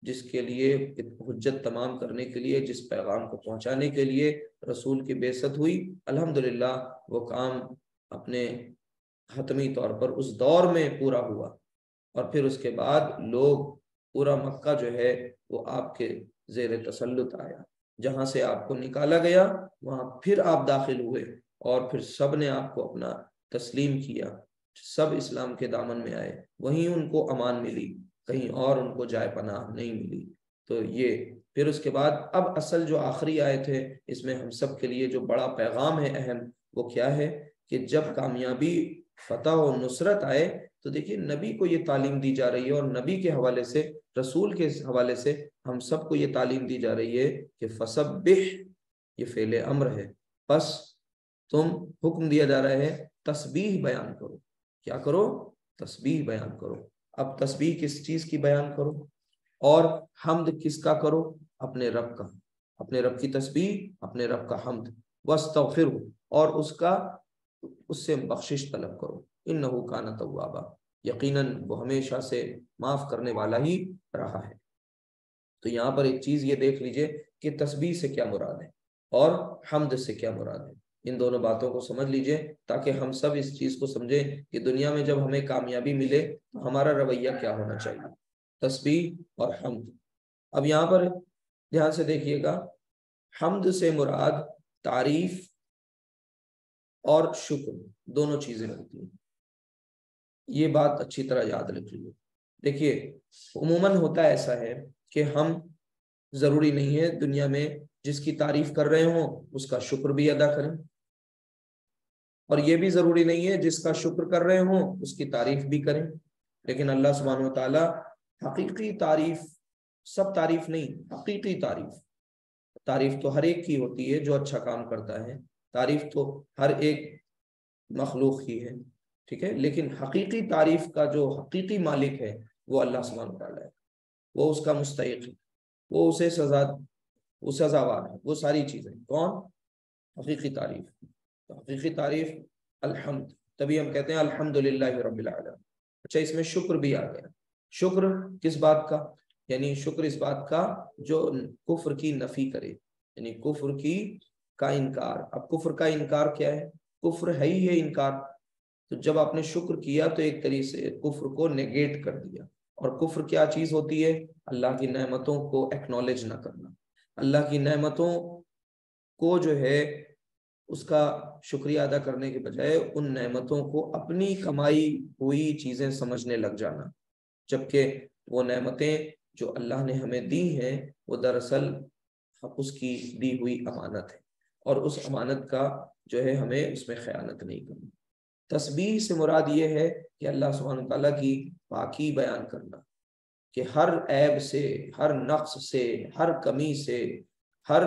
A: جس کے لیے حجت تمام کرنے کے لیے، جس پیغام کو پہنچانے کے لیے رسول کی بعثت ہوئی، الحمدللہ وہ کام اپنے حتمی طور پر اس دور میں پورا ہوا۔ اور پھر اس کے بعد لوگ، پورا مکہ جو ہے وہ آپ کے زیر تسلط آیا، جہاں سے آپ کو نکالا گیا وہاں پھر آپ داخل ہوئے، اور پھر سب نے آپ کو اپنا تسلیم کیا، سب اسلام کے دامن میں آئے، وہیں ان کو امان ملی، کہیں اور ان کو جائے پناہ نہیں ملی۔ تو یہ پھر اس کے بعد اب اصل جو آخری آیت ہے، اس میں ہم سب کے لیے جو بڑا پیغام ہے اہم، وہ کیا ہے کہ جب کامیابی، فتح و نصرت آئے تو دیکھیے نبی کو یہ تعلیم دی جا رہی ہے، اور نبی کے حوالے سے، رسول کے حوالے سے ہم سب کو یہ تعلیم دی جا رہی ہے کہ فسبح، یہ فعل امر ہے، پس تم، حکم دیا جا رہا ہے تسبیح بیان کرو۔ کیا کرو؟ تسبیح بیان کرو۔ اب تسبیح کس چیز کی بیان کرو، اور حمد کس کا کرو؟ اپنے رب کا، اپنے رب کی تسبیح، اپنے رب کا حمد، واستغفرہ، اور اس سے بخشش طلب کرو، انہ کان توابا، یقیناً وہ ہمیشہ سے معاف کرنے والا ہی رہا ہے۔ تو یہاں پر ایک چیز یہ دیکھ لیجئے کہ تسبیح سے کیا مراد ہے اور حمد سے کیا مراد ہے، ان دونوں باتوں کو سمجھ لیجئے تاکہ ہم سب اس چیز کو سمجھیں کہ دنیا میں جب ہمیں کامیابی ملے تو ہمارا رویہ کیا ہونا چاہیے، تسبیح اور حمد۔ اب یہاں پر دھیان سے دیکھیے گا، حمد سے مراد تعریف اور شکر دونوں چیزیں ہوتی ہیں. یہ بات اچھی طرح یاد رکھ لیجیے. دیکھیے عموماً ہوتا ایسا ہے کہ ہم ضروری نہیں ہے دنیا میں جس کی تعریف کر رہے ہوں اس کا شکر بھی ادا کریں، اور یہ بھی ضروری نہیں ہے جس کا شکر کر رہے ہوں اس کی تعریف بھی کریں. لیکن اللہ سبحانہ و تعالی حقیقی تعریف، سب تعریف نہیں، حقیقی تعریف تو ہر ایک کی ہوتی ہے جو اچھا کام کرتا ہے، تعریف تو ہر ایک مخلوق کی ہے، ٹھیک ہے. لیکن حقیقی تعریف کا جو حقیقی مالک ہے وہ اللہ سبحانہ و تعالی ہے، وہ اس کا مستحق ہے، وہ اسے سزاوار ہے، وہ ساری چیزیں. کون؟ حقیقی تعریف. تو حقیقی تعریف الحمد، تبھی ہم کہتے ہیں الحمدللہ رب العالمین. اچھا اس میں شکر بھی آ گیا. شکر کس بات کا؟ یعنی شکر اس بات کا جو کفر کی نفی کرے، یعنی کفر کا انکار. اب کفر کا انکار کیا ہے؟ کفر ہے ہی ہے انکار. تو جب آپ نے شکر کیا تو ایک طریقے سے کفر کو نیگیٹ کر دیا. اور کفر کیا چیز ہوتی ہے؟ اللہ کی نعمتوں کو ایکنالج نہ کرنا، اللہ کی نعمتوں کو جو ہے اس کا شکریہ ادا کرنے کے بجائے ان نعمتوں کو اپنی کمائی ہوئی چیزیں سمجھنے لگ جانا، جبکہ وہ نعمتیں جو اللہ نے ہمیں دی ہیں وہ دراصل اس کی دی ہوئی امانت ہے، اور اس امانت کا جو ہے ہمیں اس میں خیانت نہیں کرنی. تسبیح سے مراد یہ ہے کہ اللہ سبحانہ تعالیٰ کی پاکی بیان کرنا، کہ ہر عیب سے، ہر نقص سے، ہر کمی سے، ہر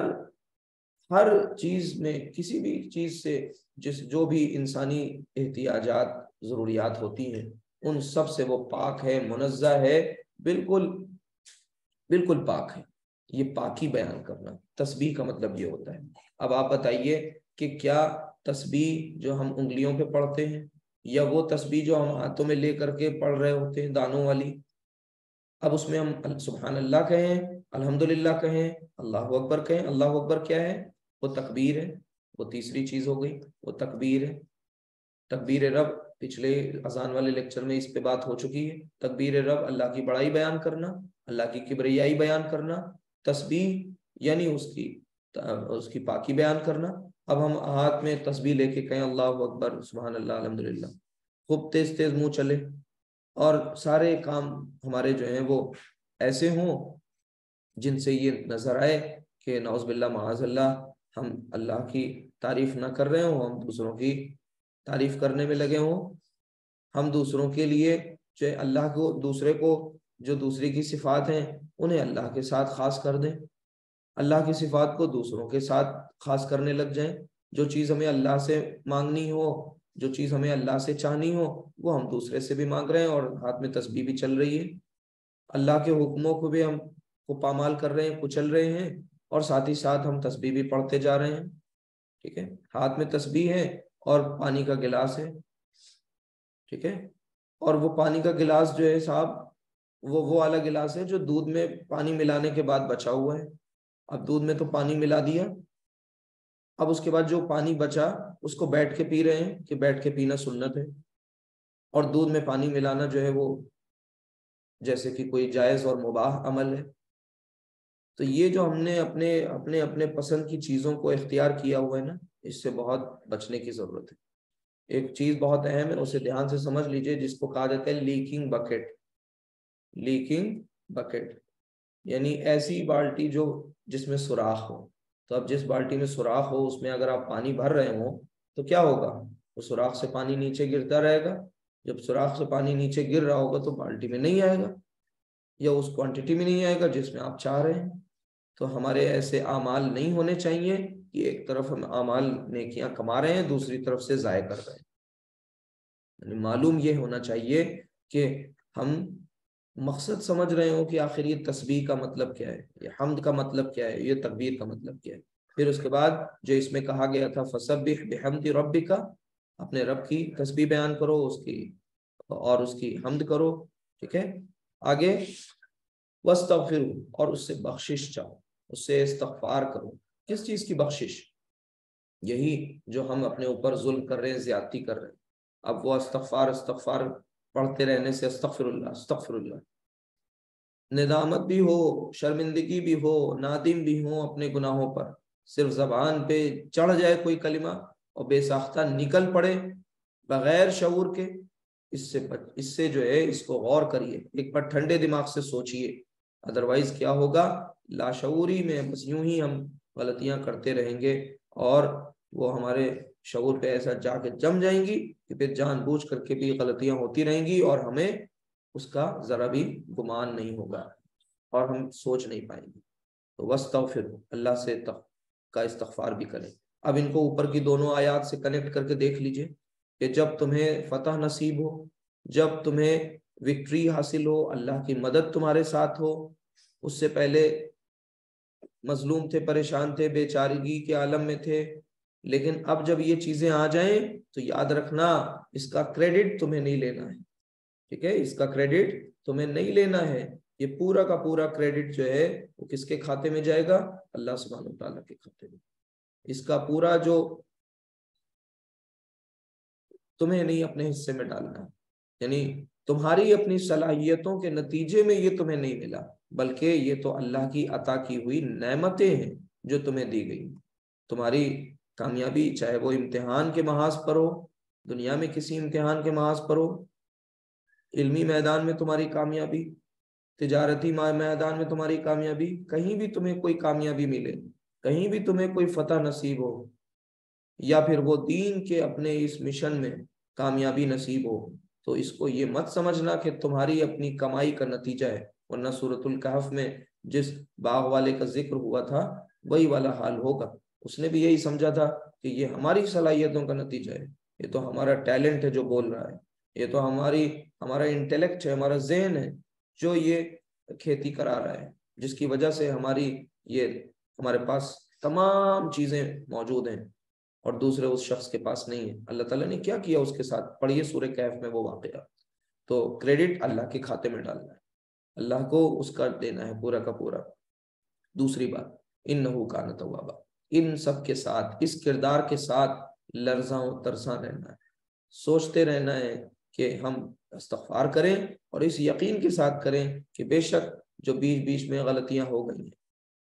A: چیز میں، کسی بھی چیز سے جو بھی انسانی احتیاجات، ضروریات ہوتی ہیں ان سب سے وہ پاک ہے، منزہ ہے، بالکل بالکل پاک ہے. یہ پاکی بیان کرنا تسبیح کا مطلب یہ ہوتا ہے. اب آپ بتائیے کہ کیا تسبیح جو ہم انگلیوں پہ پڑھتے ہیں یا وہ تسبیح جو ہم ہاتھوں میں لے کر کے پڑھ رہے ہوتے ہیں دانوں والی، اب اس میں ہم سبحان اللہ کہیں، الحمدللہ کہیں، اللہ اکبر کہیں. اللہ اکبر کیا ہے؟ وہ تکبیر ہے، وہ تیسری چیز ہو گئی، وہ تکبیر ہے. تکبیر رب پچھلے اذان والے لیکچر میں اس پہ بات ہو چکی ہے. تکبیر رب اللہ کی بڑائی بیان کرنا، اللہ کی کبریائی بیان کرنا. تسبیح یعنی اس کی پاکی بیان کرنا. اب ہم ہاتھ میں تسبیح لے کے کہیں اللہ اکبر، سبحان اللہ، الحمدللہ، خوب تیز تیز منہ چلے اور سارے کام ہمارے جو ہیں وہ ایسے ہوں جن سے یہ نظر آئے کہ نعوذ باللہ معاذ اللہ ہم اللہ کی تعریف نہ کر رہے ہوں، ہم دوسروں کی تعریف کرنے میں لگے ہوں. ہم دوسروں کے لیے جو اللہ کو، دوسرے کو جو دوسرے کی صفات ہیں انہیں اللہ کے ساتھ خاص کر دیں، اللہ کی صفات کو دوسروں کے ساتھ خاص کرنے لگ جائیں. جو چیز ہمیں اللہ سے مانگنی ہو، جو چیز ہمیں اللہ سے چاہنی ہو، وہ ہم دوسرے سے بھی مانگ رہے ہیں اور ہاتھ میں تسبیح بھی چل رہی ہے. اللہ کے حکموں کو بھی ہم کو پامال کر رہے ہیں، کچل رہے ہیں، اور ساتھ ہی ساتھ ہم تسبیح بھی پڑھتے جا رہے ہیں. ٹھیک ہے، ہاتھ میں تسبیح ہے اور پانی کا گلاس ہے. ٹھیک ہے، اور وہ پانی کا گلاس جو ہے صاحب وہ والا گلاس ہے جو دودھ میں پانی ملانے کے بعد بچا ہوا ہے. اب دودھ میں تو پانی ملا دیا، اب اس کے بعد جو پانی بچا اس کو بیٹھ کے پی رہے ہیں کہ بیٹھ کے پینا سنت ہے، اور دودھ میں پانی ملانا جو ہے وہ جیسے کہ کوئی جائز اور مباح عمل ہے. تو یہ جو ہم نے اپنے پسند کی چیزوں کو اختیار کیا ہوا ہے نا، اس سے بہت بچنے کی ضرورت ہے. ایک چیز بہت اہم ہے، اسے دھیان سے سمجھ لیجئے، جس کو کہا جاتا ہے لیکنگ بکٹ. لیکنگ بکٹ یعنی ایسی بالٹی جو جس میں سوراخ ہو. تو اب جس بالٹی میں سوراخ ہو اس میں اگر آپ پانی بھر رہے ہوں تو کیا ہوگا؟ وہ سوراخ سے پانی نیچے گرتا رہے گا. جب سوراخ سے پانی نیچے گر رہا ہوگا تو بالٹی میں نہیں آئے گا، یا اس کوانٹٹی میں نہیں آئے گا جس میں آپ چاہ رہے ہیں. تو ہمارے ایسے اعمال نہیں ہونے چاہیے کہ ایک طرف ہم اعمال نیکیاں کما رہے ہیں، دوسری طرف سے ضائع کر رہے ہیں. یعنی معلوم یہ ہونا چاہیے کہ ہم مقصد سمجھ رہے ہوں کہ آخر یہ تسبیح کا مطلب کیا ہے، یہ حمد کا مطلب کیا ہے، یہ تکبیر کا مطلب کیا ہے. پھر اس کے بعد جو اس میں کہا گیا تھا فسبح بحمد ربک، اپنے رب کی تسبیح بیان کرو، اس کی اور اس کی حمد کرو. ٹھیک ہے، آگے واستغفر، اور اس سے بخشش چاہو، اس سے استغفار کرو. کس چیز کی بخشش؟ یہی جو ہم اپنے اوپر ظلم کر رہے ہیں، زیادتی کر رہے ہیں. اب وہ استغفار پڑھتے رہنے سے استغفر اللہ، ندامت بھی ہو، شرمندگی بھی ہو، نادم بھی ہو اپنے گناہوں پر، صرف زبان پہ چڑھ جائے کوئی کلمہ اور بے ساختہ نکل پڑے بغیر شعور کے، اس سے جو ہے اس کو غور کریے، ایک بار ٹھنڈے دماغ سے سوچئے، ادروائز کیا ہوگا، لاشعوری میں بس یوں ہی ہم غلطیاں کرتے رہیں گے اور وہ ہمارے شعور پہ ایسا جا کے جم جائیں گی کہ پھر جان بوجھ کر کے بھی غلطیاں ہوتی رہیں گی اور ہمیں اس کا ذرا بھی گمان نہیں ہوگا اور ہم سوچ نہیں پائیں گے۔ تو واستغفر، اللہ سے کا استغفار بھی کریں۔ اب ان کو اوپر کی دونوں آیات سے کنیکٹ کر کے دیکھ لیجئے کہ جب تمہیں فتح نصیب ہو، جب تمہیں وکٹری حاصل ہو، اللہ کی مدد تمہارے ساتھ ہو، اس سے پہلے مظلوم تھے، پریشان تھے، بے چارگی کے عالم میں تھے، لیکن اب جب یہ چیزیں آ جائیں تو یاد رکھنا اس کا کریڈٹ تمہیں نہیں لینا ہے، ٹھیک ہے، اس کا کریڈٹ تمہیں نہیں لینا ہے، یہ پورا کا پورا کریڈٹ جو ہے وہ کس کے کھاتے میں جائے گا، اللہ سبحانہ وتعالیٰ کے کھاتے میں، اس کا پورا جو تمہیں نہیں اپنے حصے میں ڈالنا ہے، یعنی تمہاری اپنی صلاحیتوں کے نتیجے میں یہ تمہیں نہیں ملا، بلکہ یہ تو اللہ کی عطا کی ہوئی نعمتیں ہیں جو تمہیں دی گئی۔ تمہاری کامیابی چاہے وہ امتحان کے محاذ پر ہو، دنیا میں کسی امتحان کے محاذ پر ہو، علمی میدان میں تمہاری کامیابی، تجارتی میدان میں تمہاری کامیابی، کہیں بھی تمہیں کوئی کامیابی ملے، کہیں بھی تمہیں کوئی فتح نصیب ہو، یا پھر وہ دین کے اپنے اس مشن میں کامیابی نصیب ہو، تو اس کو یہ مت سمجھنا کہ تمہاری اپنی کمائی کا نتیجہ ہے، ورنہ سورۃ الکہف میں جس باغ والے کا ذکر ہوا تھا وہی والا حال ہوگا، اس نے بھی یہی سمجھا تھا کہ یہ ہماری صلاحیتوں کا نتیجہ ہے، یہ تو ہمارا ٹیلنٹ ہے جو بول رہا ہے، یہ تو ہمارا انٹیلیکٹ ہے، ہمارا ذہن ہے جو یہ کھیتی کرا رہا ہے، جس کی وجہ سے ہمارے پاس تمام چیزیں موجود ہیں اور دوسرے اس شخص کے پاس نہیں ہے۔ اللہ تعالیٰ نے کیا کیا اس کے ساتھ، پڑھیے سورہ کہف میں وہ واقعہ۔ تو کریڈٹ اللہ کے کھاتے میں ڈالنا ہے، اللہ کو اس کا دینا ہے پورا کا پورا۔ دوسری بات، انہ کان توابا، ان سب کے ساتھ، اس کردار کے ساتھ لرزاں و ترساں رہنا ہے، سوچتے رہنا ہے کہ ہم استغفار کریں اور اس یقین کے ساتھ کریں کہ بے شک جو بیچ بیچ میں غلطیاں ہو گئی ہیں،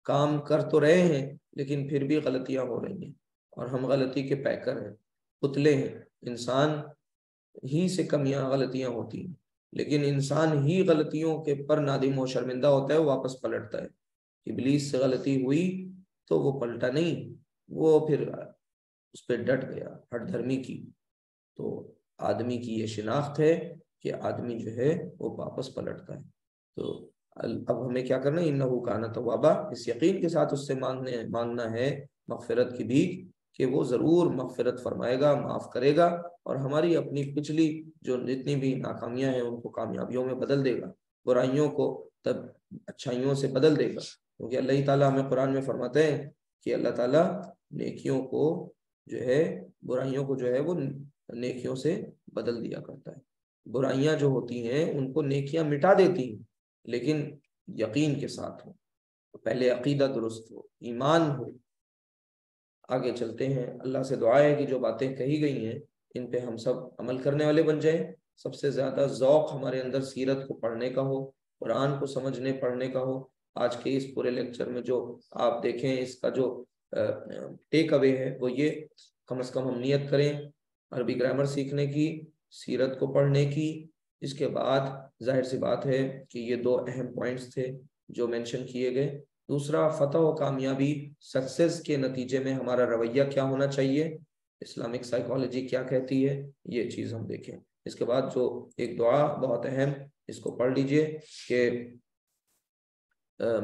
A: کام کر تو رہے ہیں لیکن پھر بھی غلطیاں ہو رہی ہیں اور ہم غلطی کے پیکر ہیں، پتلے ہیں، انسان ہی سے کمیاں غلطیاں ہوتی ہیں، لیکن انسان ہی غلطیوں کے پر نادم و شرمندہ ہوتا ہے، وہ واپس پلٹتا ہے۔ ابلیس سے غلطی ہوئی تو وہ پلٹا نہیں، وہ پھر اس پہ ڈٹ گیا، ہٹ دھرمی کی۔ تو آدمی کی یہ شناخت ہے کہ آدمی جو ہے وہ واپس پلٹتا ہے۔ تو اب ہمیں کیا کرنا ہے، انہ کان توابا، اس یقین کے ساتھ اس سے مانگنا ہے مغفرت کی بھیک کہ وہ ضرور مغفرت فرمائے گا، معاف کرے گا اور ہماری اپنی پچھلی جو جتنی بھی ناکامیاں ہیں ان کو کامیابیوں میں بدل دے گا، برائیوں کو تب اچھائیوں سے بدل دے گا، کیونکہ اللہ تعالیٰ ہمیں قرآن میں فرماتے ہیں کہ اللہ تعالیٰ نیکیوں کو جو ہے، برائیوں کو جو ہے وہ نیکیوں سے بدل دیا کرتا ہے۔ برائیاں جو ہوتی ہیں ان کو نیکیاں مٹا دیتی ہیں، لیکن یقین کے ساتھ ہو، پہلے عقیدہ درست ہو، ایمان ہو۔ آگے چلتے ہیں، اللہ سے دعا ہے کہ جو باتیں کہی گئی ہیں ان پہ ہم سب عمل کرنے والے بن جائیں، سب سے زیادہ ذوق ہمارے اندر سیرت کو پڑھنے کا ہو، قرآن کو سمجھنے پڑھنے کا ہو۔ آج کے اس پورے لیکچر میں جو آپ دیکھیں، اس کا جو ٹیک اوے ہے وہ یہ، کم از کم ہم نیت کریں عربی گرامر سیکھنے کی، سیرت کو پڑھنے کی۔ اس کے بعد ظاہر سی بات ہے کہ یہ دو اہم پوائنٹس تھے جو مینشن کیے گئے۔ دوسرا، فتح و کامیابی، سکسیس کے نتیجے میں ہمارا رویہ کیا ہونا چاہیے، اسلامک سائیکالوجی کیا کہتی ہے، یہ چیز ہم دیکھیں۔ اس کے بعد جو ایک دعا بہت اہم، اس کو پڑھ لیجئے کہ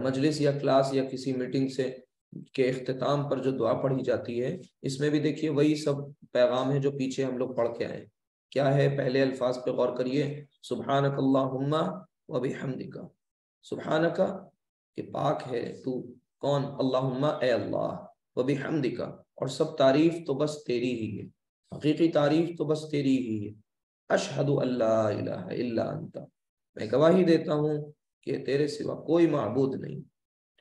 A: مجلس یا کلاس یا کسی میٹنگ کے اختتام پر جو دعا پڑھی جاتی ہے، اس میں بھی دیکھیے وہی سب پیغام ہے جو پیچھے ہم لوگ پڑھ کے آئے۔ کیا ہے؟ پہلے الفاظ پہ غور کریے، سبحانک اللہم و بحمدک، سبحانک کہ پاک ہے تو، کون؟ اللہم اے اللہ، و بحمدک اور سب تعریف تو بس تیری ہی ہے، حقیقی تعریف تو بس تیری ہی ہے، اشہد ان لا الہ الا انت، میں گواہی دیتا ہوں کہ تیرے سوا کوئی معبود نہیں،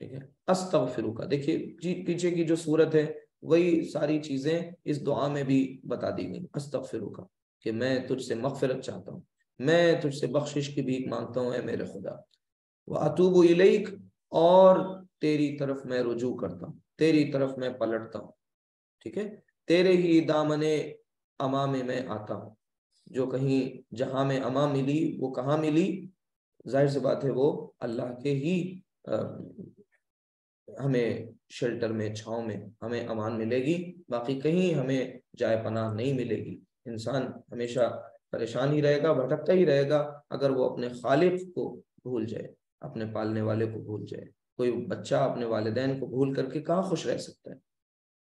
A: ٹھیک ہے، استغفرک، دیکھیے جی پیچھے کی جو صورت ہے وہی ساری چیزیں اس دعا میں بھی بتا دی گئی، استغفرک کہ میں تجھ سے مغفرت چاہتا ہوں، میں تجھ سے بخشش کی بھیک مانگتا ہوں اے میرے خدا، واتوب الیک اور تیری طرف میں رجوع کرتا ہوں، تیری طرف میں پلٹتا ہوں، ٹھیک ہے۔ تیرے ہی دامنے امام میں آتا ہوں. جو کہیں جہاں میں اما ملی وہ کہاں ملی؟ ظاہر سی بات ہے وہ اللہ کے ہی ہمیں شیلٹر میں، چھاؤں میں ہمیں امان ملے گی، باقی کہیں ہمیں جائے پناہ نہیں ملے گی. انسان ہمیشہ پریشان ہی رہے گا، بھٹکتا ہی رہے گا اگر وہ اپنے خالق کو بھول جائے، اپنے پالنے والے کو بھول جائے. کوئی بچہ اپنے والدین کو بھول کر کے کہاں خوش رہ سکتا ہے؟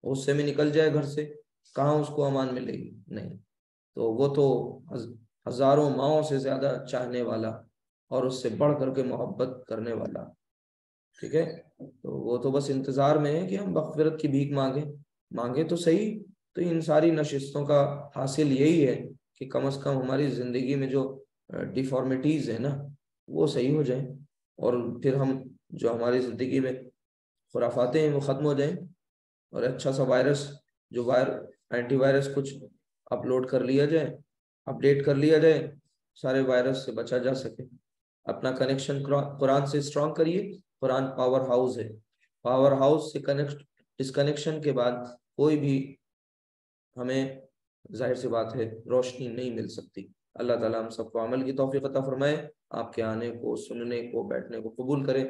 A: غصے میں نکل جائے گھر سے، کہاں اس کو امان ملے گی؟ نہیں. تو وہ تو ہزاروں ماؤں سے زیادہ چاہنے والا اور اس سے بڑھ کر کے محبت کرنے والا. ٹھیک ہے، تو وہ تو بس انتظار میں ہے کہ ہم مغفرت کی بھیک مانگے تو صحیح. تو ان ساری نشستوں کا حاصل یہی ہے کہ کم از کم ہماری زندگی میں جو ڈیفارمیٹیز ہیں نا وہ صحیح ہو جائیں، اور پھر ہم جو ہماری زندگی میں خرافاتیں ہیں وہ ختم ہو جائیں، اور اچھا سا وائرس جو اینٹی وائرس کچھ اپلوڈ کر لیا جائے، اپڈیٹ کر لیا جائے، سارے وائرس سے بچا جا سکے. اپنا کنیکشن قرآن سے اسٹرانگ کریے. قرآن پاور ہاؤس ہے. پاور ہاؤس سے ڈسکنیکشن کے بعد کوئی بھی ہمیں ظاہر سی بات ہے روشنی نہیں مل سکتی. اللہ تعالیٰ ہم سب کو عمل کی توفیق عطا فرمائے. آپ کے آنے کو، سننے کو، بیٹھنے کو قبول کرے.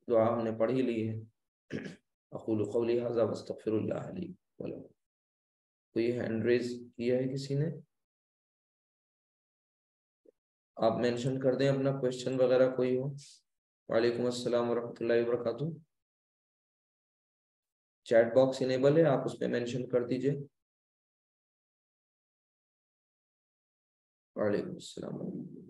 A: دعا ہم نے پڑھ ہی لی ہے. اقول قولی ھذا واستغفر اللہ لی ولکم. کوئی ہینڈ ریز کیا ہے کسی نے؟ آپ مینشن کر دیں اپنا کوشچن وغیرہ کوئی ہو. وعلیکم السلام ورحمۃ اللہ وبرکاتہ. چیٹ باکس انیبل ہے، آپ اس پہ مینشن کر دیجئے. وعلیکم السلام.